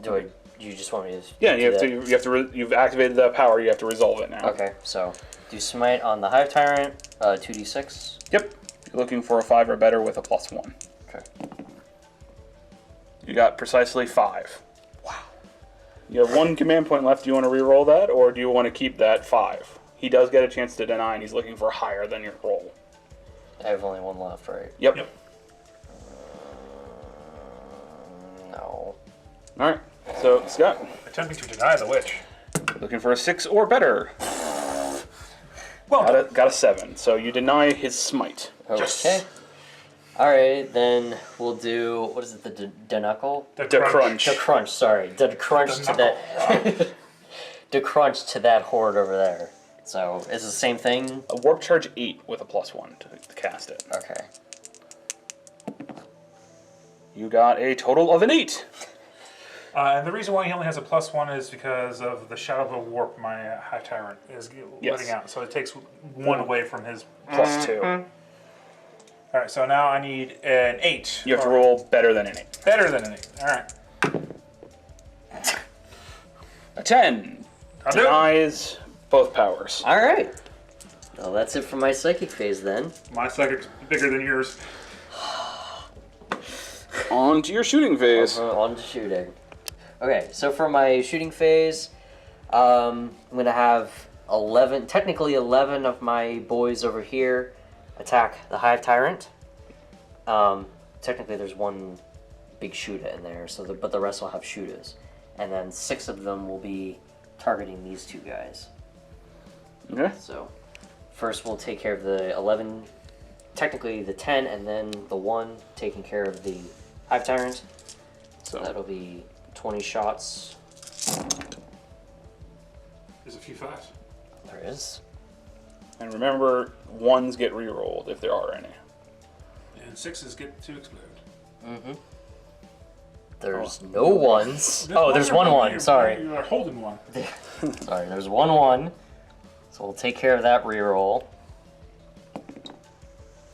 You just want me to? Yeah, you've activated that power. You have to resolve it now. Okay, so do smite on the Hive Tyrant, 2d6. Yep. You're looking for a 5 or better with a +1. Okay. You got precisely 5. Wow. You have 1 command point left. Do you want to re-roll that, or do you want to keep that 5? He does get a chance to deny, and he's looking for higher than your roll. I have only 1 left, right? Yep. No. Alright, so Scott. Attempting to deny the witch. Looking for a 6 or better. Well, Got a 7, so you deny his smite. Okay. Alright, then we'll do, what is it, the knuckle? the crunch. The crunch, sorry. The crunch The to that. The crunch to that horde over there. So, it's the same thing? A warp charge 8 with a +1 to cast it. Okay. You got a total of an 8. And the reason why he only has a +1 is because of the Shadow of a Warp my High Tyrant is letting out. So it takes 1 away from his +2. Alright, so now I need an 8. You have to roll better than an 8. Better than an 8. Alright. A 10. I'll do it. Denies both powers. Alright. Well, that's it for my psychic phase then. My psychic's bigger than yours. On to your shooting phase. On to shooting. Okay, so for my shooting phase, I'm going to have 11, technically 11 of my boys over here attack the Hive Tyrant. Technically there's 1 big shooter in there, so but the rest will have shooters. And then 6 of them will be targeting these 2 guys. Okay. So first we'll take care of the 11, technically the 10, and then the 1 taking care of the Hive Tyrant. So that'll be 20 shots. There's a few 5s. There is. And remember, 1s get re-rolled if there are any. And 6s get to explode. Mm-hmm. There's no 1s. Oh, there's 1-1. Sorry. You are holding 1. Sorry, there's 1-1. So we'll take care of that reroll.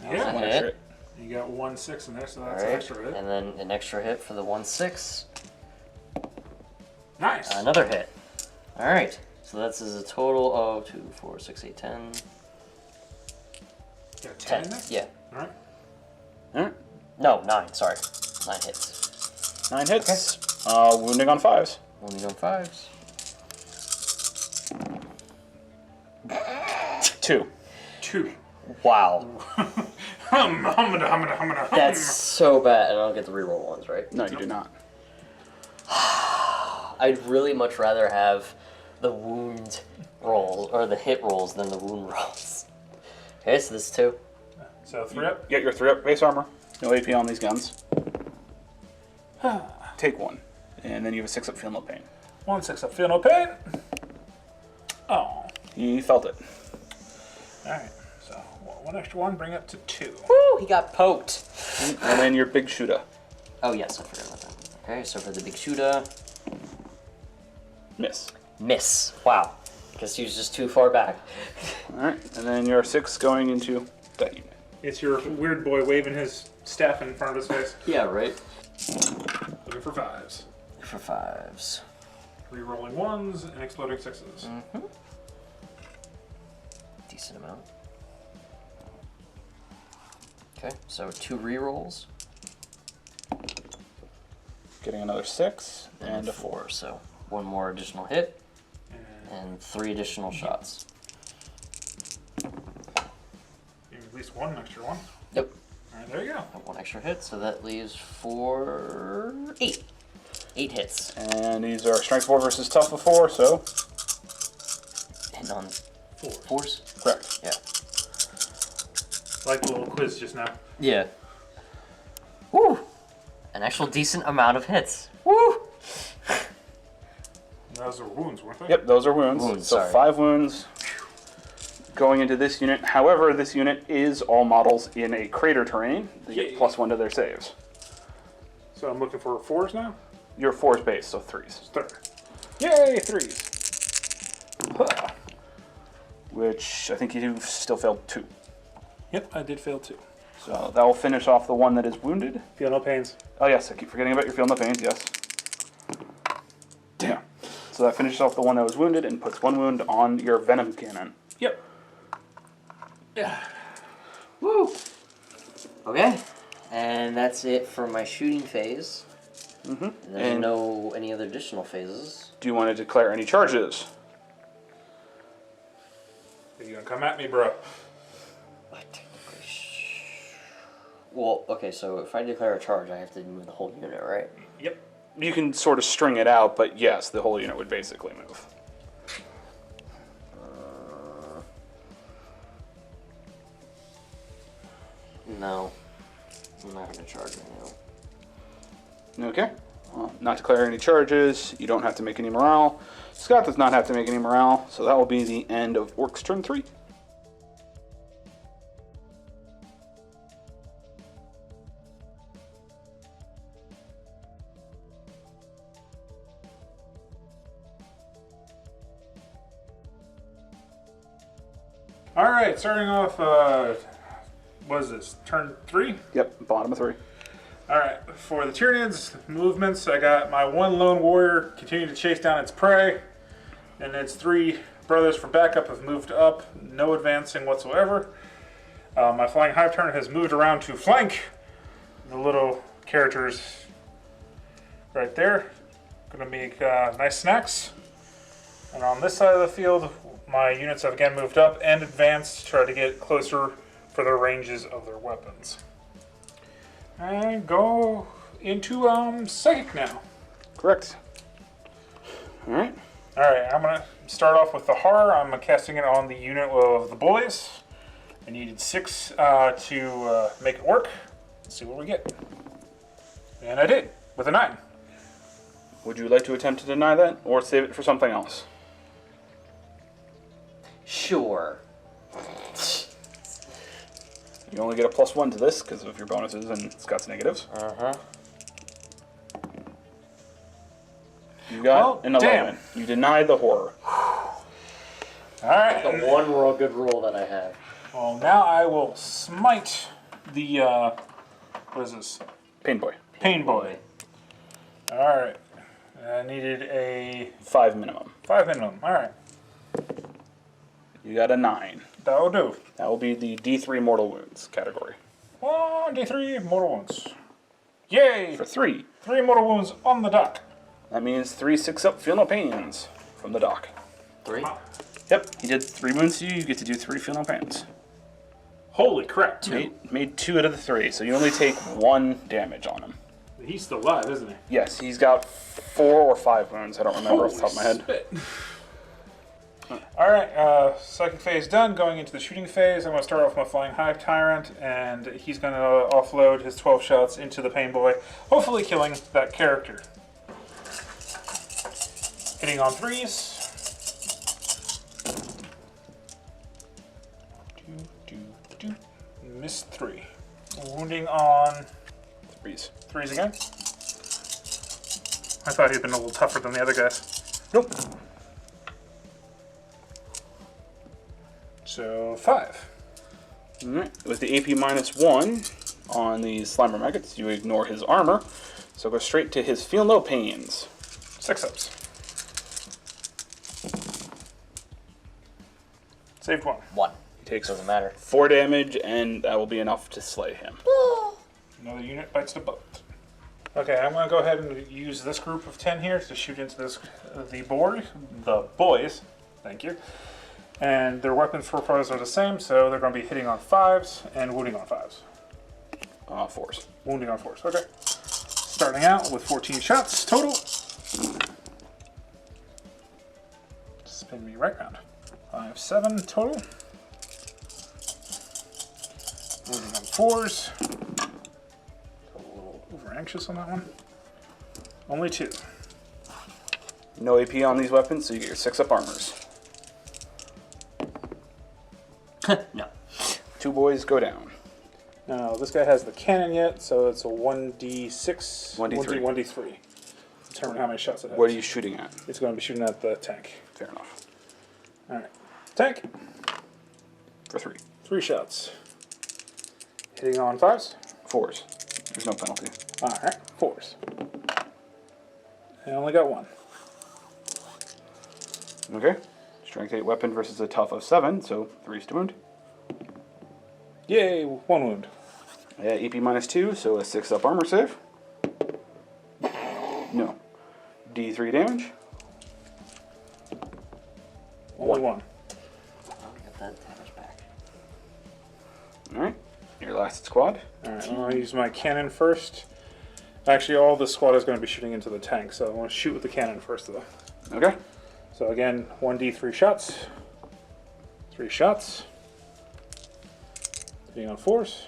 Yeah. One hit. extra. You got 1 6 in there, so All that's right, an extra hit. and then an extra hit for the 1-6. Nice. Another hit. All right. So that's a total of 2, 4, 6, 8, 10. You got 10 in 10. there? Yeah. Alright. Alright. No, 9. Sorry. 9 hits. 9 hits. Wounding on 5s. Only on 5s. 2. 2. Wow. Humada. That's so bad. And I don't get the reroll ones, right? No, you do not. I'd really much rather have the wound rolls, or the hit rolls, than the wound rolls. Okay, so this is 2. So 3 up. Get your 3 up base armor. No AP on these guns. Take 1. And then you have a 6 up feel no pain. 1 6 up. Feel no pain. Oh. You felt it. Alright. So 1 extra 1, bring it up to 2. Woo! He got poked. And then your big shooter. Oh yes, I forgot about that. Okay, so for the big shooter, Miss. miss. Wow. Guess he was just too far back. Alright, and then your 6 going into that unit. It's your weird boy waving his staff in front of his face. Yeah, right. Looking for 5s. For 5s. Rerolling 1s and exploding 6s. Mm-hmm. Decent amount. Okay, so 2 rerolls. Getting another 6 and a 4. So 1 more additional hit And and 3 additional shots. at least 1 extra 1. Yep. Alright, there you go. 1 extra hit, so that leaves 8. 8 hits. And these are strength 4 versus tough of 4, so Hitting on 4. 4s? correct. Yeah. Like the little quiz just now. Yeah. Woo! an actual decent amount of hits. Woo! Those are wounds, weren't they? Yep, those are wounds. Wounds, So sorry. 5 wounds going into this unit. However, this unit is all models in a crater terrain. They get Yay. +1 to their saves. So I'm looking for 4s now? Your 4's base, so 3s. Third. Yay, 3s. Huh. Which I think you still failed 2. Yep, I did fail 2. So that will finish off the one that is wounded. Feel no pains. Oh yes, I keep forgetting about your feel no pains, yes. Damn. So that finishes off the one that was wounded and puts 1 wound on your venom cannon. Yep. Yeah. Woo! Okay. And that's it for my shooting phase. Mm-hmm. There's And no any other additional phases. do you want to declare any charges? Are you gonna come at me, bro? I technically Well, okay, so if I declare a charge, I have to move the whole unit, right? Yep. You can sort of string it out, but yes, the whole unit would basically move. No. I'm not going to charge right now. Okay. Well, not declaring any charges. You don't have to make any morale. Scott does not have to make any morale, so that will be the end of Ork's turn 3. Alright, starting off, what is this? Turn 3? Yep, bottom of 3. Alright, for the Tyranids movements, I got my 1 lone warrior continuing to chase down its prey, and its 3 brothers for backup have moved up, no advancing whatsoever. My flying hive turn has moved around to flank the little characters right there. Gonna make nice snacks. And on this side of the field, my units have again moved up and advanced to try to get closer for the ranges of their weapons. And go into psychic now. Correct. Alright. Alright, I'm gonna start off with the horror. I'm casting it on the unit of the boys. I needed 6 to make it work. Let's see what we get. And I did, with a 9. Would you like to attempt to deny that, or save it for something else? Sure. You only get a +1 to this because of your bonuses and Scott's negatives. Uh-huh. You got an 11. damn. You denied the horror. Alright. The one good rule that I have. Well, now I will smite the, what is this? Pain Boy. Pain Boy. Alright. I needed a 5 minimum. 5 minimum. Alright. You got a 9. That will do. That will be the D3 mortal wounds category. 1d3 mortal wounds. Yay! For 3. 3 mortal wounds on the dock. That means 3 6-up feel no pains from the dock. 3? Yep, he did 3 wounds to you. You get to do 3 feel no pains. Holy crap. Made 2 out of the 3, so you only take 1 damage on him. He's still alive, isn't he? Yes, he's got 4 or 5 wounds. I don't remember off the top of my head. Alright, psychic phase done. Going into the shooting phase, I'm going to start off with my flying hive tyrant, and he's going to offload his 12 shots into the pain boy, hopefully killing that character. Hitting on 3s. Missed 3. Wounding on 3s. 3s again. I thought he'd been a little tougher than the other guys. Nope. So 5. Alright, with the AP -1 on the Slimer Maggots, you ignore his armor, so go straight to his feel no pains. 6 ups. Saved 1. 1. He takes Doesn't matter. 4 damage, and that will be enough to slay him. Another unit bites the boat. Okay, I'm going to go ahead and use this group of 10 here to shoot into this the boys. Thank you. And their weapons profiles are the same, so they're going to be hitting on 5s and wounding on 5s. 4s. Wounding on 4s. Okay. Starting out with 14 shots total. Spin me right round. 5, 7 total. Wounding on 4s. A little over anxious on that one. Only 2. No AP on these weapons, so you get your 6-up armors. No. 2 boys go down. Now, this guy has the cannon yet, so it's a 1d6. 1d3. 1d3. Determine how many shots it has. What are you shooting at? It's going to be shooting at the tank. Fair enough. Alright. Tank. For 3. 3 shots. Hitting on 5s. 4s. There's no penalty. Alright. 4s. I only got 1. Okay. Strength 8 weapon versus a tough of 7, so 3's to wound. Yay, 1 wound. EP -2, so a 6-up armor save. No. D3 damage. Only 1. I'll get that damage back. Alright. Your last squad. Alright, I'm going to use my cannon first. Actually, all the squad is going to be shooting into the tank, so I want to shoot with the cannon first, though. Okay. So again, 1d3 shots. 3 shots. Hitting on 4s.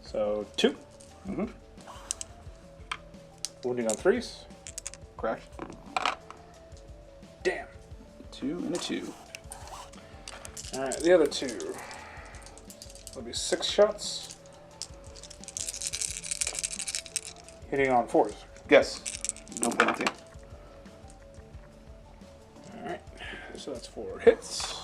So 2. Mm-hmm. Wounding on 3s. Correct. Damn. 2 and a 2. Alright, the other 2. That'll be 6 shots. Hitting on 4s. Yes. No penalty. Alright, so that's 4 hits.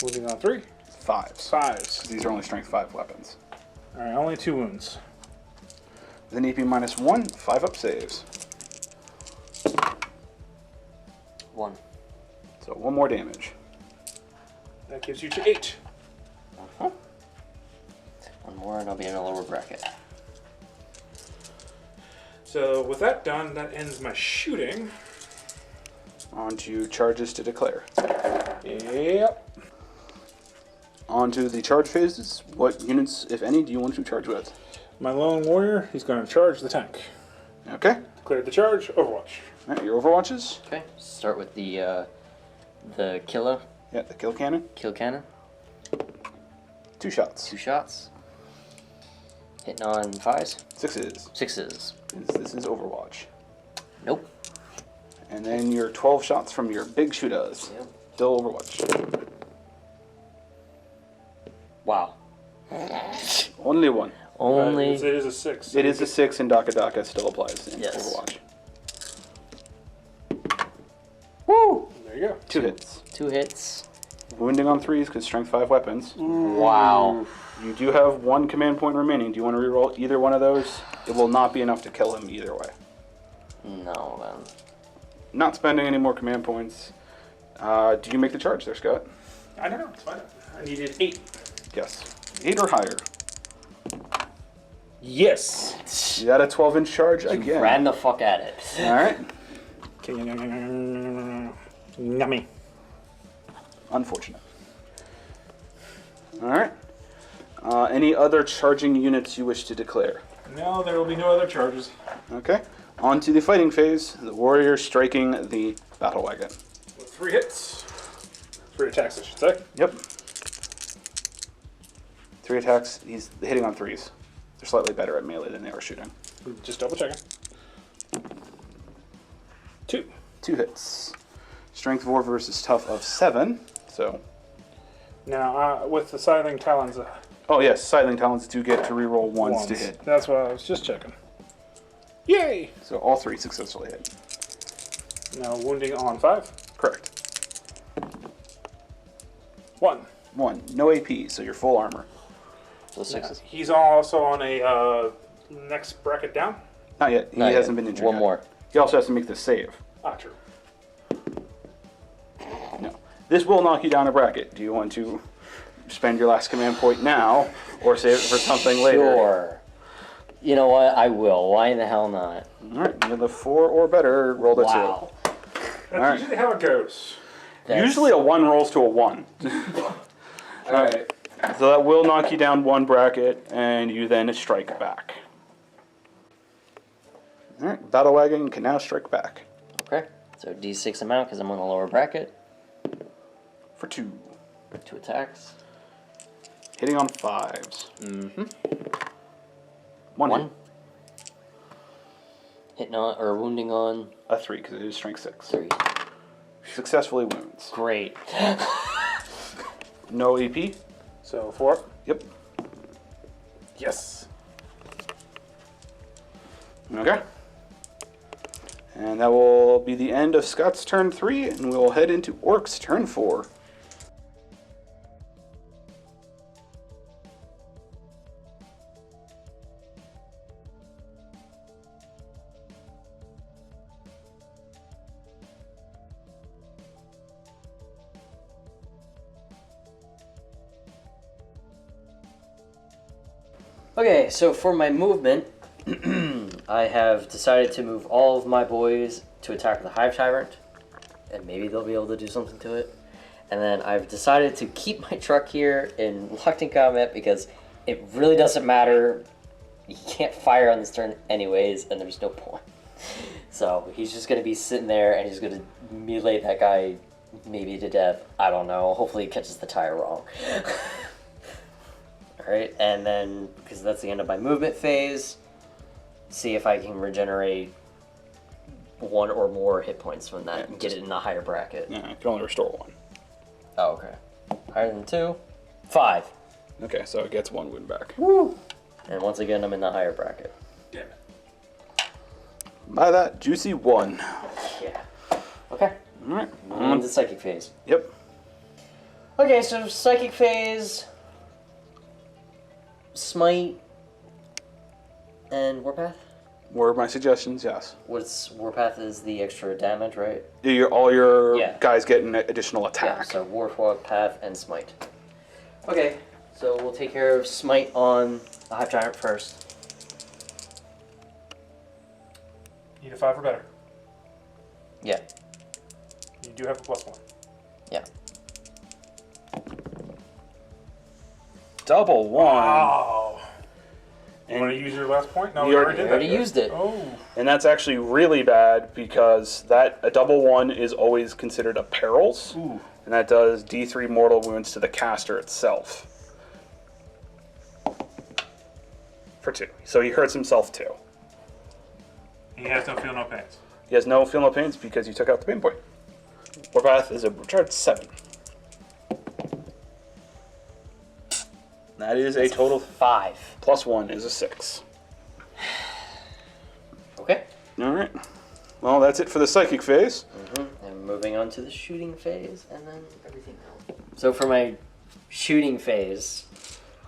Wounding on 3. 5s. 5s. These are only strength 5 weapons. Alright, only 2 wounds. With an EP -1, 5-up saves. 1. So 1 more damage. That gives you to 8. Uh-huh. 1 more and I'll be in a lower bracket. So with that done, that ends my shooting. On to charges to declare. Yep. On to the charge phases. What units, if any, do you want to charge with? My lone warrior, he's going to charge the tank. Okay. Cleared the charge, Overwatch. Alright, your overwatches. Okay. Start with the killer Yeah, the kill cannon. kill cannon. 2 shots. 2 shots. Hitting on 5s. 6s. 6s. This is overwatch. Nope. And then your 12 shots from your big shooters. Yep. Still overwatch. Wow. Only 1. Only. It is a 6. So It is a 6 and Daka Daka still applies in Yes. overwatch. Woo! There you go. 2 hits. 2 hits. Wounding on 3s because strength 5 weapons. Wow. You do have 1 command point remaining. Do you want to reroll either one of those? It will not be enough to kill him either way. No, man. Not spending any more command points. Do you make the charge there, Scott? I don't know, it's fine. I needed 8. Yes. 8 or higher. Yes! You got a 12-inch charge You again. ran the fuck at it. Alright. Yummy. Unfortunate. Alright. Any other charging units you wish to declare? No, there will be no other charges. Okay. On to the fighting phase. The warrior striking the battle wagon. With 3 hits. 3 attacks, I should say. Yep. 3 attacks. He's hitting on 3s. They're slightly better at melee than they are shooting. Just double checking. 2. 2 hits. Strength 4 versus tough of 7. So. Now, with the Scything Talons, Oh yes, Scything Talons do get to reroll ones to hit. That's what I was just checking. Yay! So all 3 successfully hit. Now, wounding on 5. Correct. 1. 1. No AP, so you're full armor. So 6s. He's also on a next bracket down. Not yet. He Not yet. hasn't been injured 1 yet. more. He also has to make the save. Ah, true. No. This will knock you down a bracket. Do you want to spend your last command point now, or save it for something later? Sure. You know what? I will. Why in the hell not? Alright, with a 4 or better, roll the Wow. 2. That's Alright. usually how it goes. That's- Usually a 1 rolls to a 1. Alright. So that will knock you down 1 bracket, and you then strike back. Alright, Battle Wagon can now strike back. Okay. So D6 amount because I'm on the lower bracket. For 2. 2 attacks. Hitting on 5s. Mm-hmm. One. One. Hitting on, or wounding on? A 3, because it is strength 6. 3. Successfully wounds. Great. No AP? So 4. Yep. Yes. Okay. And that will be the end of Scott's turn 3, and we will head into Ork's turn 4. Okay, so for my movement, I have decided to move all of my boys to attack the Hive Tyrant, and maybe they'll be able to do something to it. And then I've decided to keep my truck here in locked-in combat because it really doesn't matter. He can't fire on this turn anyways, and there's no point. So he's just going to be sitting there, and he's going to melee that guy maybe to death. I don't know. Hopefully he catches the tire wrong. Alright, and then, because that's the end of my movement phase, see if I can regenerate 1 or more hit points from that and get it in a higher bracket. Yeah, you can only restore 1. Oh, okay. Higher than 2? 5. Okay, so it gets 1 wound back. Woo! And once again, I'm in the higher bracket. Damn it. By that, juicy 1. Yeah. Okay. Alright. On to Psychic phase. Yep. Okay, so Psychic phase, Smite, and Warpath? Were my suggestions, yes. What's Warpath is the extra damage, right? All your Yeah. guys get an additional Yeah, attack. so Warpath and Smite. Okay, so we'll take care of Smite on the Hive Giant first. Need a 5 or better. Yeah, You do have a +1. yeah. Double 1. Wow. You And- want to use your last point? No, You we already- already did I already that. used it. Oh. And that's actually really bad because a double 1 is always considered a perils. Ooh. And that does D3 mortal wounds to the caster itself. For 2. So he hurts himself too. He has no feel, no pains. He has no feel no pains because you took out the pain point. Warpath is a charge 7. That is a total 5. plus 1 is a 6. Okay. Alright. Well, that's it for the psychic phase. And moving on to the shooting phase, and then everything else. So for my shooting phase,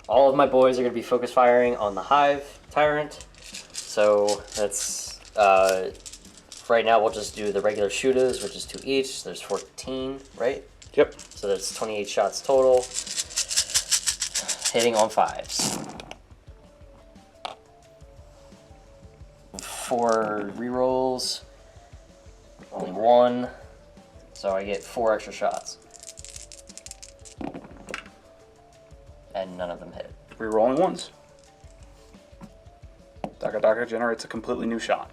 all of my boys are going to be focus firing on the Hive Tyrant. So that's, right now we'll just do the regular shooters, which is 2 each. There's 14, right? Yep. So there's 28 shots total. Hitting on 5s. 4 rerolls. Only 1. So I get 4 extra shots. And none of them hit. Rerolling ones. Daka Daka generates a completely new shot.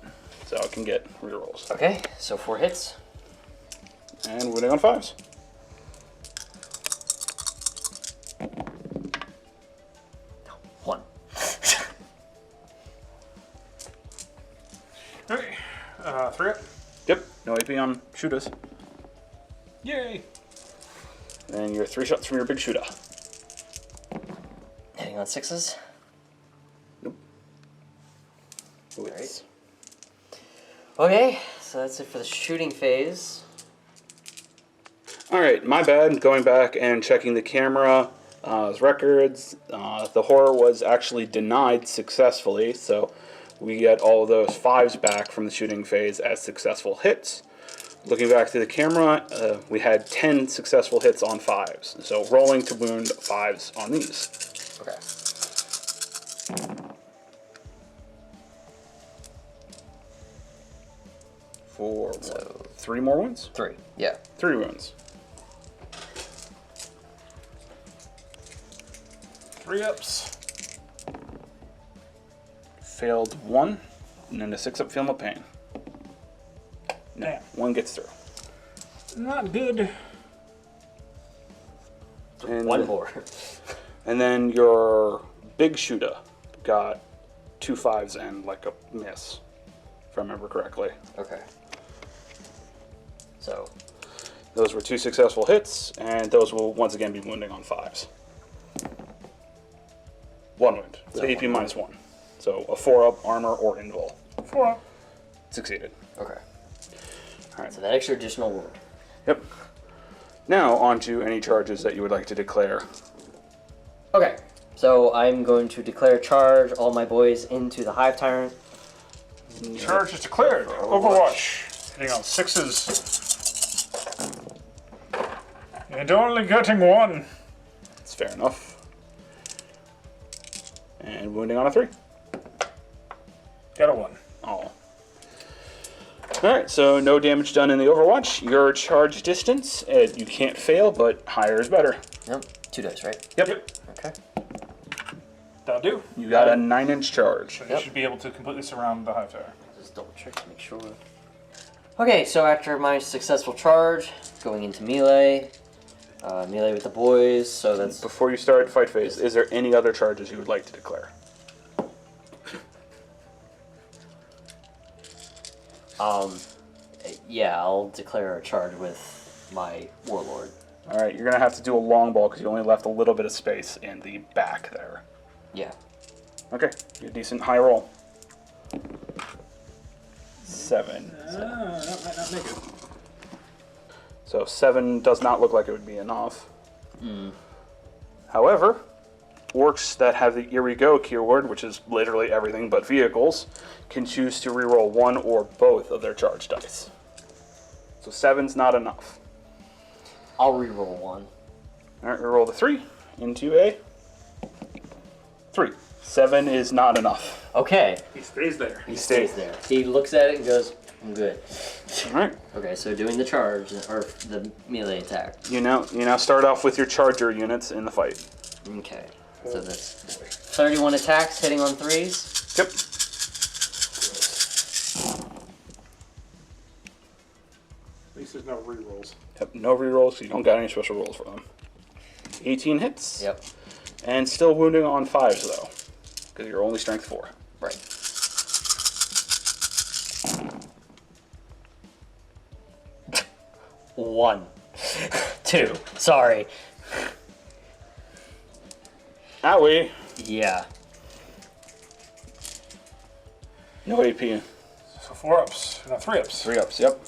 So it can get rerolls. Okay, so 4 hits. And winning on 5s. One. Okay. 3 up. Yep. No AP on shooters. Yay. And your 3 shots from your big shooter. Hitting on 6s. Nope. Oh, it's- Okay, so that's it for the shooting phase. Alright, my bad. Going back and checking the camera records. The horror was actually denied successfully, so we get all of those 5s back from the shooting phase as successful hits. Looking back to the camera, we had 10 successful hits on 5s, so rolling to wound 5s on these. Okay. For So 3 more wounds? 3. Yeah. 3 wounds. 3 ups. Failed 1, and then a 6-up feel no pain. No, Damn. 1 gets through. Not good. And One more. And then your big shooter got 2 5s and like a miss, if I remember correctly. Okay. So. Those were 2 successful hits, and those will once again be wounding on 5s. 1 wound. With AP minus 1. So a 4-up armor or invul. 4-up. Succeeded. Okay. Alright. So that extra additional wound. Yep. Now on to any charges that you would like to declare. Okay. So I'm going to declare charge all my boys into the Hive Tyrant. Charge is declared. Overwatch. Hitting on 6s. And only getting 1. That's fair enough. And wounding on a 3. Got a 1. Oh. Alright, so no damage done in the Overwatch. Your charge distance, you can't fail, but higher is better. Yep. 2 dice, right? Yep. Okay. That'll do. You got a 9-inch charge. So you should be able to completely surround the Hive Tower. Just double check to make sure. Okay, so after my successful charge, going into melee. Melee with the boys, so that's... Before you start fight phase, is there any other charges you would like to declare? Yeah, I'll declare a charge with my Warlord. Alright, you're going to have to do a long ball because you only left a little bit of space in the back there. Yeah. Okay, you're a decent high roll. 7. That might not make it. So 7 does not look like it would be enough. However, orcs that have the Eerie Go keyword, which is literally everything but vehicles, can choose to reroll 1 or both of their charge dice. So 7's not enough. I'll reroll 1. Alright, reroll the 3 into a 3. 7 is not enough. Okay. He stays there. He stays there. He looks at it and goes, I'm good. Alright. Okay, so doing the charge, or the melee attack. You now start off with your charger units in the fight. Okay. So that's 31 attacks, hitting on 3s. Yep. At least there's no rerolls. Yep, no rerolls, so you don't got any special rolls for them. 18 hits. Yep. And still wounding on 5s, though. Because you're only strength 4. Right. One. 2. Sorry. Owie. Yeah. No AP. So 4-ups. No, 3-ups. 3 ups, yep.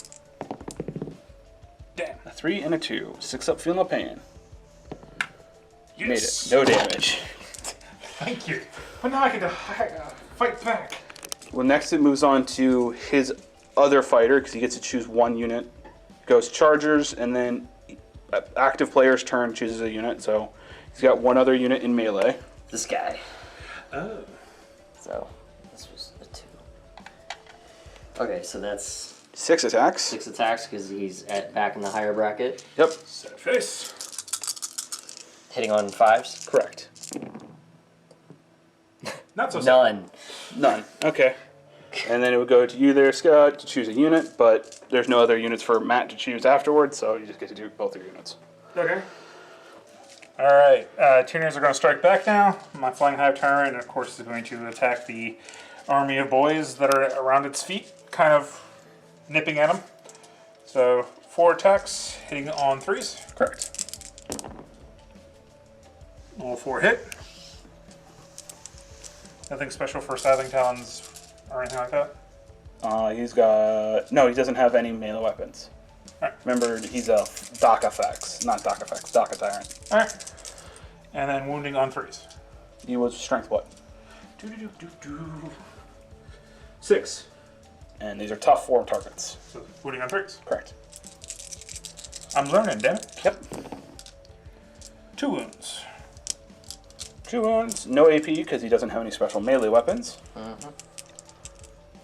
Damn. A 3 and a 2. 6 up, feel no pain. Yes. Made it. No damage. Thank you. But now I get to fight back. Well, next it moves on to his other fighter, because he gets to choose 1 unit. Goes chargers, and then active player's turn chooses a unit, so he's got 1 other unit in melee. This guy. Oh. So, this was a 2. Okay, so that's 6 attacks. 6 attacks because he's back in the higher bracket. Yep, Sad face. Hitting on 5s. correct. Not so sad. None. None. Okay. And then it would go to you there, Scott, to choose a unit, but there's no other units for Matt to choose afterwards, so you just get to do both your units. Okay. Alright, Tyranids are going to strike back now. My Flying Hive Tyrant, of course, is going to attack the army of boys that are around its feet, kind of nipping at them. So, 4 attacks, hitting on 3s. Correct. All 4 hit. Nothing special for Scything Talons or anything like that? He's got... No, he doesn't have any melee weapons. Alright. Remember, he's a Doc-Effects. Not Doc-Effects, Doc-Tyrant. Alright. And then wounding on 3s. He was strength what? 6. And these are tough 4 targets. So, wounding on 3s. Correct. I'm learning, damn it. Yep. 2 wounds. 2 wounds. No AP, because he doesn't have any special melee weapons.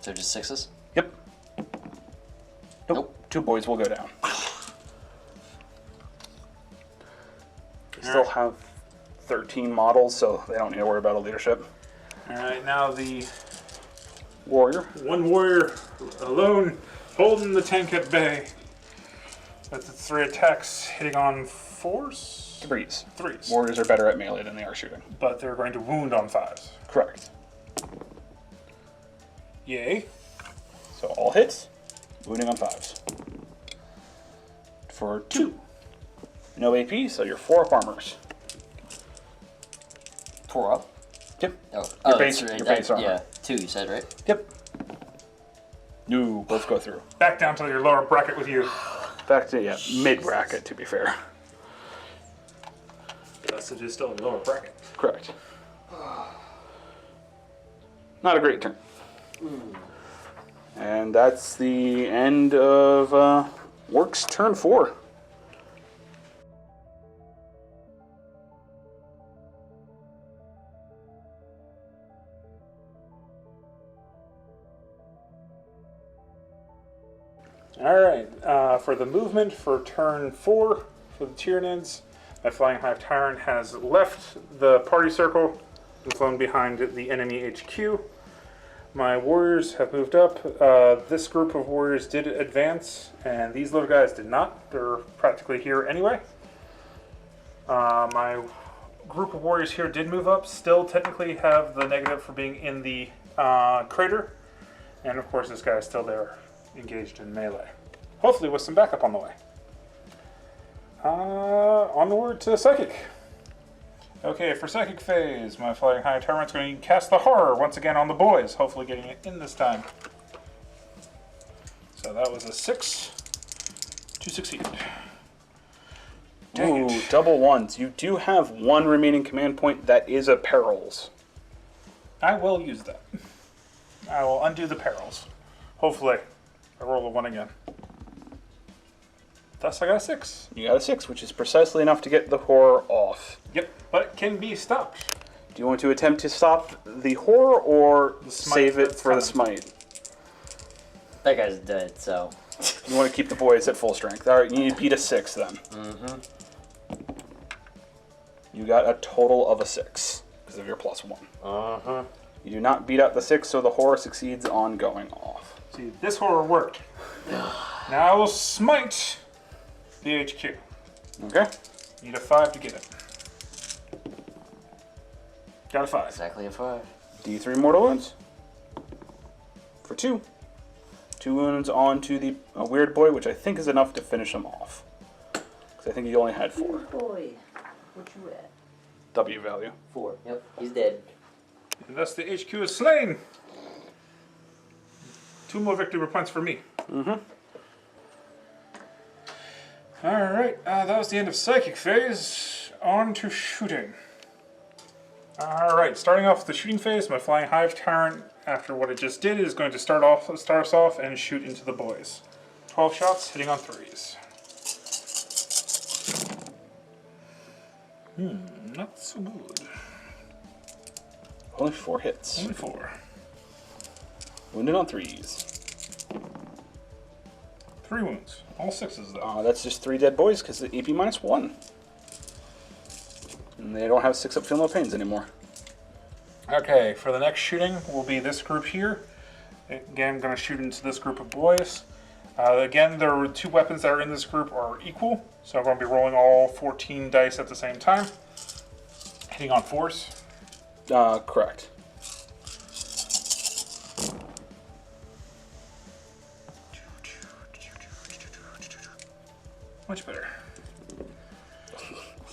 So just 6s? Yep. Nope. 2 boys will go down. They still have 13 models, so they don't need to worry about a leadership. Alright, now the Warrior. one warrior alone holding the tank at bay. That's its 3 attacks, hitting on 4s? Threes. 3s. Warriors are better at melee than they are shooting. But they're going to wound on 5s. Correct. Yay. So all hits, wounding on 5s. For 2. No AP, so you're 4 up armors. 4 up? Yep. Oh, base- that's right. your base armor. Yeah, 2 you said, right? Yep. No, let's go through. Back down to your lower bracket with you. Back to, mid bracket, to be fair. Yes, it is still a lower bracket. Correct. Not a great turn. And that's the end of Orkz turn 4. Alright, for the movement for turn 4 for the Tyranids, my Flying Hive Tyrant has left the party circle and flown behind the enemy HQ. My warriors have moved up. This group of warriors did advance, and these little guys did not. They're practically here anyway. My group of warriors here did move up, still technically have the negative for being in the crater. And of course this guy is still there, engaged in melee. Hopefully with some backup on the way. Onward to Psychic. Okay, for Psychic phase, my Flying High Tyrant's going to cast the Horror once again on the boys, hopefully getting it in this time. So that was a 6 to succeed. Dang Ooh, it. double ones. You do have 1 remaining command point that is a perils. I will use that. I will undo the perils. Hopefully. I roll a 1 again. Thus I got a 6. You got a 6, which is precisely enough to get the horror off. Yep, but it can be stopped. Do you want to attempt to stop the horror or The smite save it that's for the coming. smite? That guy's dead, so. You want to keep the boys at full strength. All right, you need to beat a 6 then. You got a total of a 6 because of your +1. You do not beat out the 6, so the horror succeeds on going off. See, this horror worked. Now I will smite the HQ. Okay. Need a 5 to get it. Got a 5. Exactly a 5. D3 mortal wounds. For 2. 2 wounds onto the weird boy, which I think is enough to finish him off. Because I think he only had 4. Boy, what you at? W value. 4. Yep, he's dead. And thus the HQ is slain. 2 more victory points for me. Alright, that was the end of Psychic phase. On to shooting. Alright, starting off with the shooting phase, my Flying Hive Tyrant, after what it just did, is going to start us off and shoot into the boys. 12 shots, hitting on 3s. Not so good. Only 4 hits. Only 4. Wounded on 3s. 3 wounds. All 6s though. That's just 3 dead boys because the EP -1. And they don't have 6 up feel no pains anymore. Okay, for the next shooting will be this group here. Again, I'm going to shoot into this group of boys. Again, there are 2 weapons that are in this group are equal, so I'm going to be rolling all 14 dice at the same time. Hitting on 4s. Correct. Much better.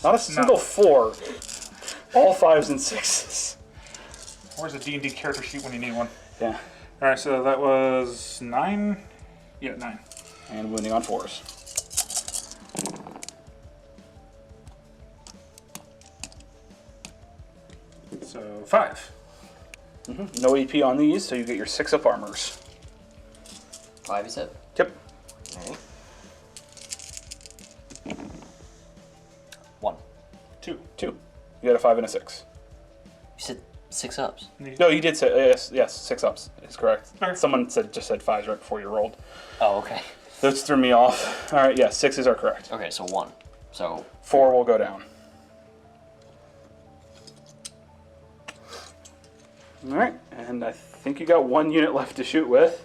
Not a single 4. All 5s and 6s. Where's the D&D character sheet when you need one? Yeah. Alright, so that was 9. Yeah, 9. And wounding on 4s. So 5. No AP on these, so you get your 6 up armors. 5 you said? Yep. Alright. 2. 2. You got a 5 and a 6. You said 6 ups. No, you did say yes. 6 ups is correct. Okay. Someone just said 5s right before you rolled. Oh, okay. Those threw me off. All right, yeah, 6s are correct. Okay, so 1. So 4 will go down. All right, and I think you got 1 unit left to shoot with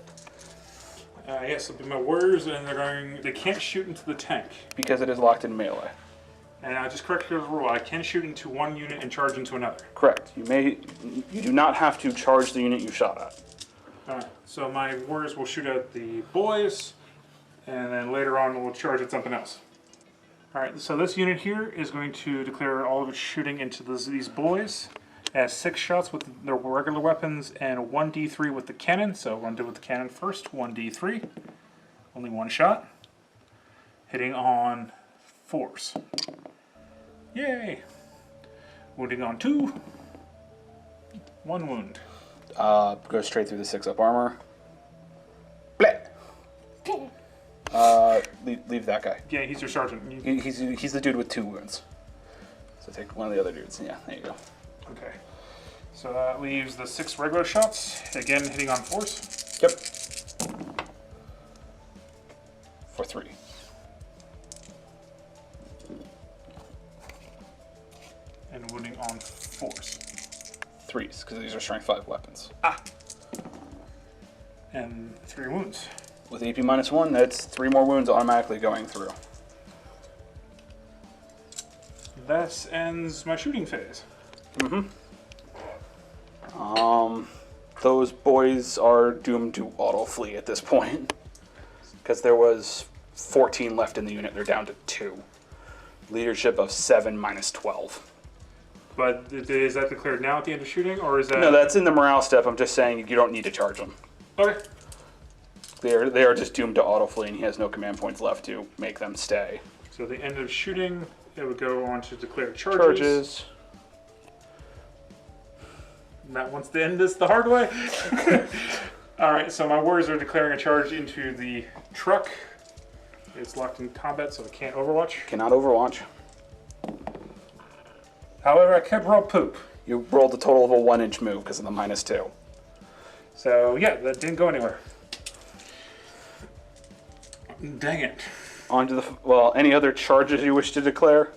Yes, it'll be my warriors, and they can't shoot into the tank. because it is locked in melee. And I just corrected the rule. I can shoot into one unit and charge into another. Correct. You do not have to charge the unit you shot at. Alright, so my warriors will shoot at the boys, and then later on we'll charge at something else. Alright, so this unit here is going to declare all of its shooting into these boys. It has 6 shots with their regular weapons and 1d3 with the cannon. So we're going to do with the cannon first. 1d3. Only 1 shot. Hitting on 4s. Yay! Wounding on 2. 1 wound. Go straight through the 6-up armor. Bleh. Leave that guy. Yeah, he's your sergeant. He's the dude with 2 wounds. So take one of the other dudes. Yeah, there you go. Okay. So that leaves the 6 regular shots. Again, hitting on 4s. Yep. For 3. And wounding on 4s. 3s, because these are strength 5 weapons. And 3 wounds. With AP -1, that's 3 more wounds automatically going through. That ends my shooting phase. Those boys are doomed to auto flee at this point. Because there was 14 left in the unit, they're down to 2. Leadership of 7 minus 12. But is that declared now at the end of shooting, or is that... No, that's in the morale step. I'm just saying you don't need to charge them. Okay. They are just doomed to auto flee, and he has no command points left to make them stay. So at the end of shooting, it would go on to declare charges. Charges. Matt wants to end this the hard way. Alright, so my warriors are declaring a charge into the truck. It's locked in combat, so it can't overwatch. Cannot overwatch. However, I can roll poop. You rolled a total of a 1-inch move because of the -2. So yeah, that didn't go anywhere. Dang it. On to any other charges you wish to declare?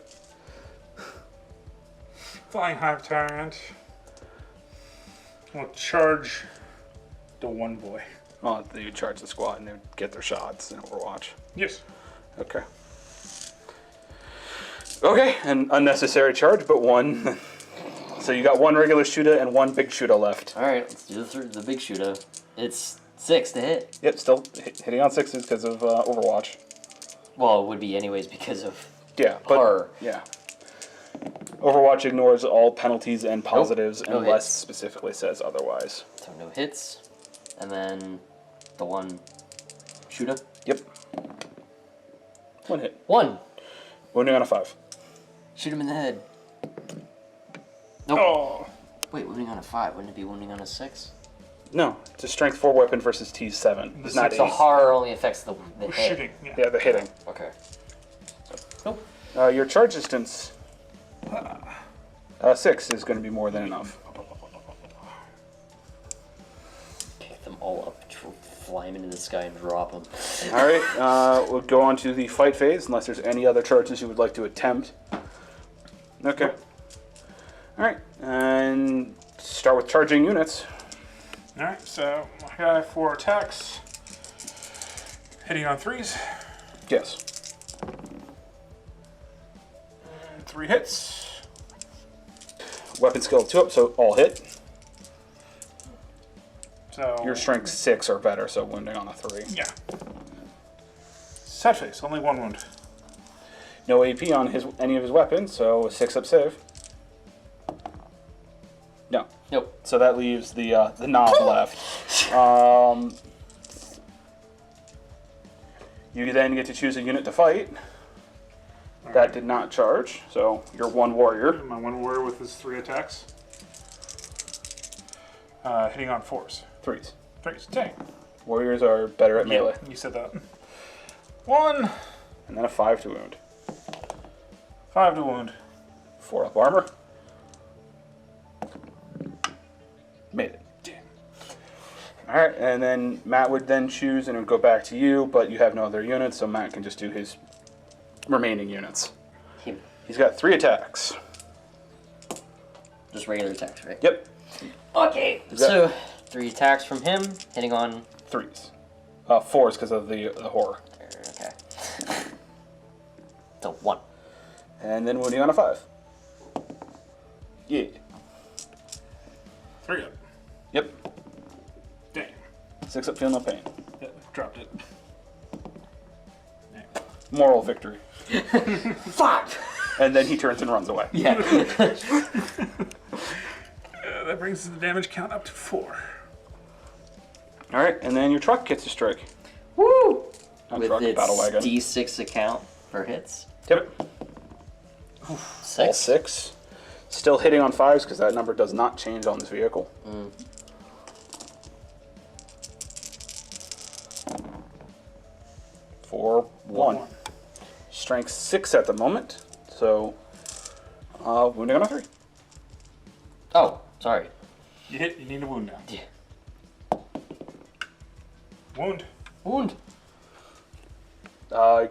Flying Hive Tyrant. We'll charge the 1 boy. Well, you charge the squad and they get their shots in Overwatch. Yes. Okay. Okay, an unnecessary charge, but 1. So you got 1 regular shooter and 1 big shooter left. Alright, let's do the big shooter. It's 6 to hit. Yep, still hitting on 6s because of Overwatch. Well, it would be anyways because of Yeah, but horror. yeah. Overwatch ignores all penalties and positives No unless hits. specifically says otherwise. So no hits. And then the 1 shooter. Yep. 1 hit. 1. Wounding on a 5. Shoot him in the head. Nope. Oh. Wait, wounding on a 5. Wouldn't it be wounding on a 6? No, it's a strength 4 weapon versus T7. It's not 8. The horror only affects the We're head. shooting. Yeah. Yeah, the hitting. Okay. Nope. Your charge distance 6 is going to be more than enough. Pick them all up, fly them into the sky and drop them. All right, we'll go on to the fight phase unless there's any other charges you would like to attempt. Okay. All right, and start with charging units. Alright, so I got 4 attacks. Hitting on 3s. Yes. And 3 hits. Weapon skill 2 up, so all hit. So Your strength 6 or better, so wounding on a 3. yeah. Sad face, only 1 wound. No AP on any of his weapons, so a 6-up save. No. Nope. So that leaves the knob left. You then get to choose a unit to fight. That did not charge, so you're 1 warrior. My 1 warrior with his 3 attacks. Hitting on 4s. 3s. 3s, dang. Warriors are better at melee. You said that. 1. And then a 5 to wound. 5 to wound. 4-up armor. Made it. Damn. Alright, and then Matt would then choose and it would go back to you, but you have no other units, so Matt can just do his remaining units. He's got 3 attacks. Just regular attacks, right? Yep. Okay. So 3 attacks from him, hitting on 3s. 4s because of the horror. Okay. So 1. And then wounding on a 5. Yeah. 3 up. Yep. Dang. 6 up, feel no pain. Dropped it. Moral victory. Fuck! And then he turns and runs away. Yeah. That brings the damage count up to 4. Alright, and then your truck gets a strike. Woo! Not With truck, its battle wagon. D6 account for hits. Yep. 6. All 6. Still hitting on 5s because that number does not change on this vehicle. Mm. 4, 1. Strength 6 at the moment. So, wounding on a 3. Oh, sorry. You hit, you need a wound now. Yeah. Wound. Wound.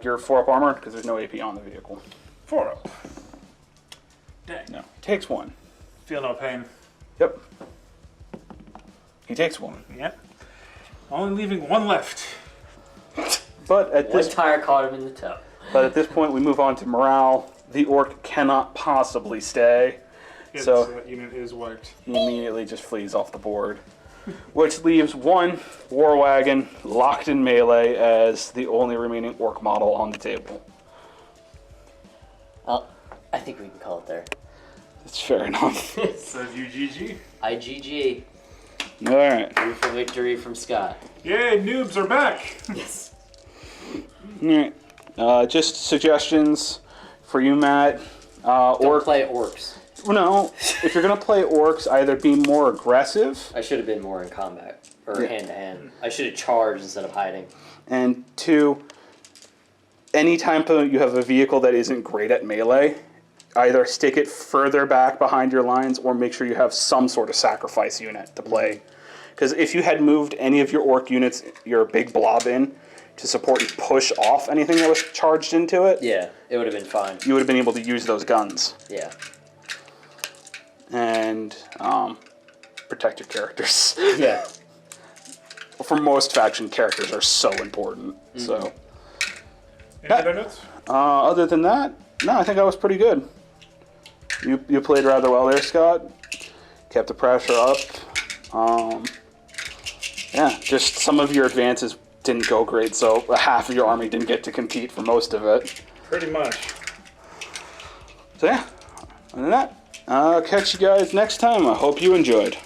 You're 4 up armor because there's no AP on the vehicle. 4 up. Dang. No. Takes 1. Feel no pain. Yep. He takes 1. Yep. Only leaving 1 left. But at One this tire caught him in the toe. point, we move on to morale. The orc cannot possibly stay, His so unit is wiped. he immediately just flees off the board, which leaves 1 war wagon locked in melee as the only remaining orc model on the table. Well, I think we can call it there. That's fair enough. So UGG. IGG. All right. Beautiful victory from Scott. Yay, noobs are back. Yes. All right. Just suggestions for you, Matt. Don't play orcs. No, if you're gonna play orcs, either be more aggressive, I should have been more in combat. Or Yeah. hand to hand. I should have charged instead of hiding. and 2, anytime you have a vehicle that isn't great at melee, either stick it further back behind your lines or make sure you have some sort of sacrifice unit to play. Because if you had moved any of your orc units, your big blob in, to support and push off anything that was charged into it, Yeah, it would have been fine. you would have been able to use those guns Yeah. and protect your characters. Yeah. For most faction, characters are so important. So, Any other notes? other than that, no, I think I was pretty good. You played rather well there, Scott. Kept the pressure up. Yeah, just some of your advances didn't go great, so half of your army didn't get to compete for most of it. Pretty much. So yeah, other than that, I'll catch you guys next time. I hope you enjoyed.